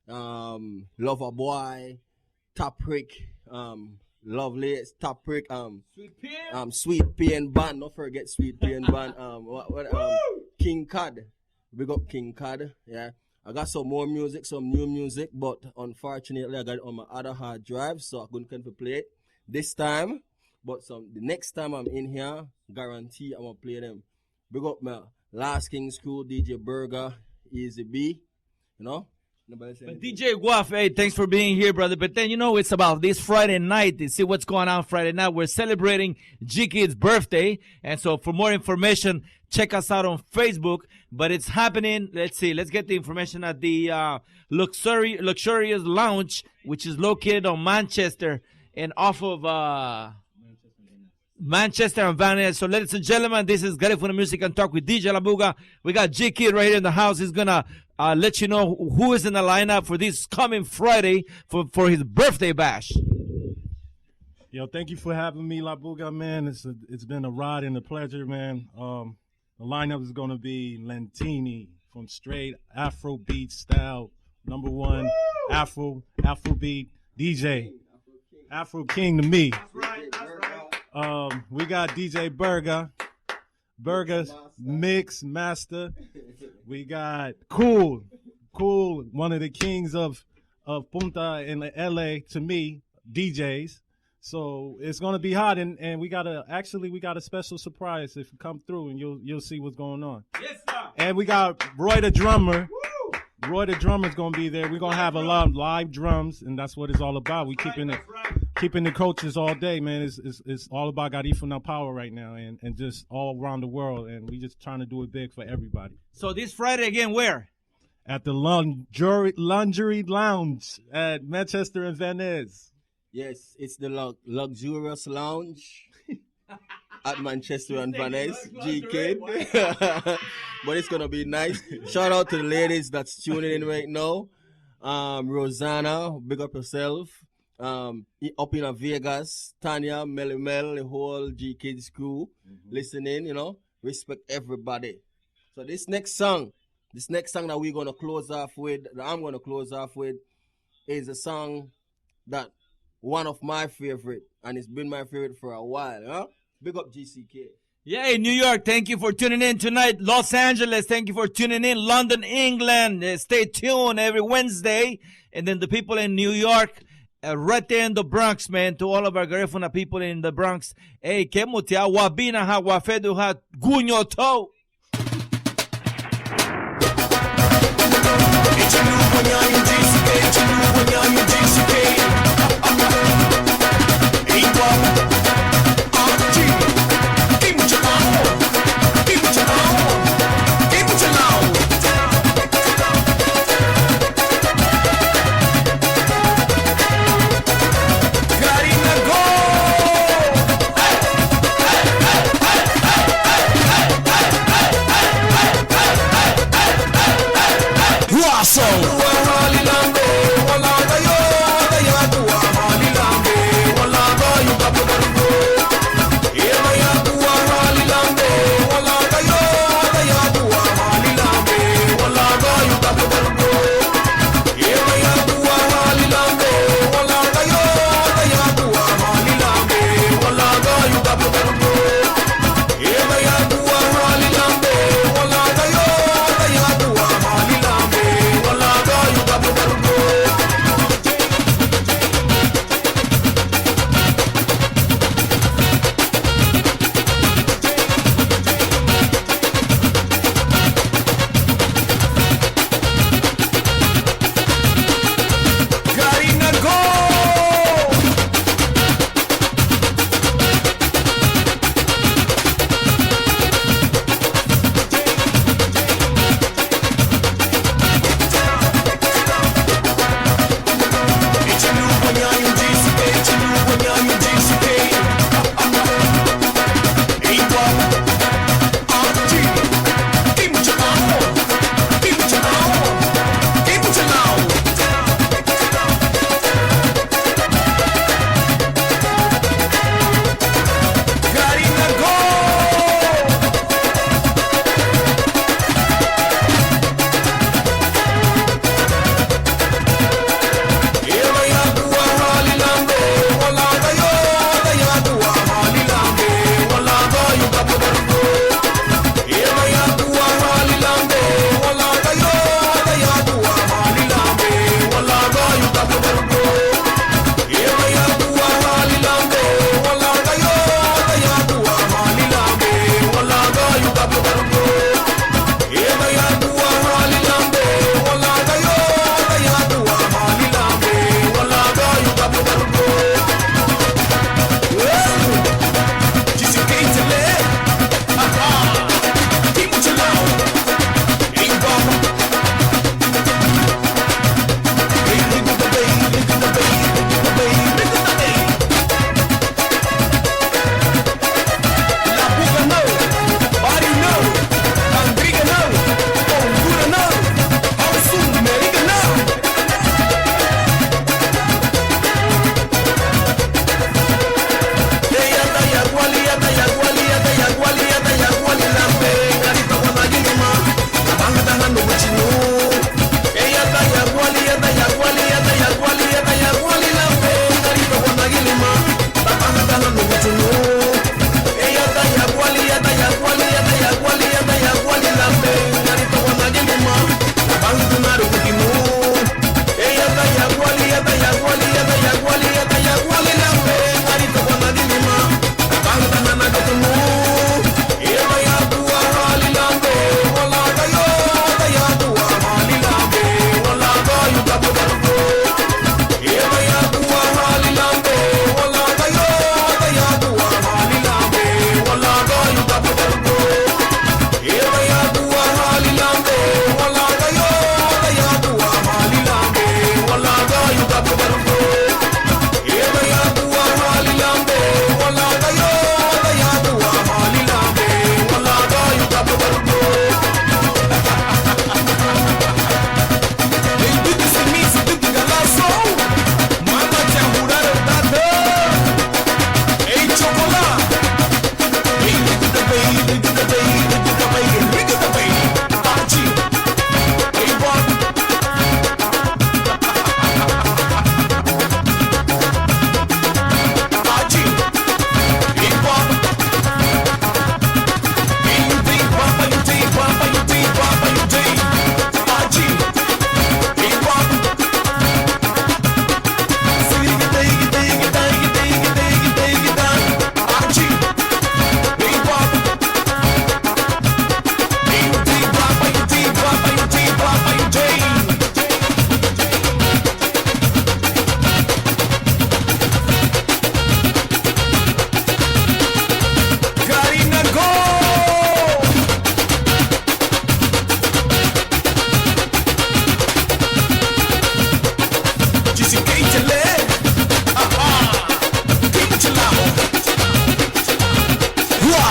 Lover Boy, Top Rick, Lovely, Top Rick, Sweet Pain Band. Don't forget Sweet Pain Band. King Cad. Big up King Cad. Yeah. I got some more music, some new music, but unfortunately I got it on my other hard drive, so I couldn't play it this time. But the next time I'm in here, guarantee I'm gonna play them. Big up my Last King's crew, DJ Burger, Easy B, But DJ Guaf, hey, thanks for being here, brother. But then, it's about this Friday night. You see what's going on Friday night. We're celebrating G-Kid's birthday. And so for more information, check us out on Facebook. But it's happening. Let's get the information at the Luxurious Lounge, which is located on Manchester and off of Manchester and Van Ness. So ladies and gentlemen, this is Garifuna Music and Talk with DJ Labuga. We got G-Kid right here in the house. He's going to let you know who is in the lineup for this coming Friday for his birthday bash. Yo, thank you for having me, Labuga, man. It's been a ride and a pleasure, man. The lineup is going to be Lentini from straight Afrobeat style, number one Afrobeat DJ, Afro King to me. We got DJ Burger's Mix Master. We got Cool, one of the kings of Punta in LA to me, DJs. So it's gonna be hot, and we got a special surprise if you come through, and you'll see what's going on. Yes, sir. And we got Roy the drummer. Woo! Roy the drummer's gonna be there. We're gonna have a lot of live drums, and that's what it's all about. We keeping the coaches all day, man. It's all about Garifuna power right now, and just all around the world, and we just trying to do it big for everybody. So this Friday again, where? At the Lingerie Lounge at Manchester and Van Ness. Yes, it's the Luxurious Lounge at Manchester and Van Ness, G-Kid. But it's going to be nice. Shout out to the ladies that's tuning in right now. Rosanna, big up yourself. Up in Vegas, Tanya, Melly Mel, the whole G-Kids crew listening, respect everybody. So this next song that we're going to close off with, that I'm going to close off with, is a song that one of my favorite, and it's been my favorite for a while. Huh? Big up GCK. Yay, New York, thank you for tuning in tonight. Los Angeles, thank you for tuning in. London, England, stay tuned every Wednesday. And then the people in New York, right there in the Bronx, man, to all of our Garifuna people in the Bronx. Hey, kemutia, wabina ha, wafedu ha, gunyo to.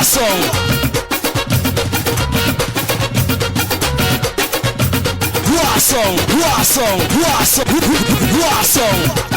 War song.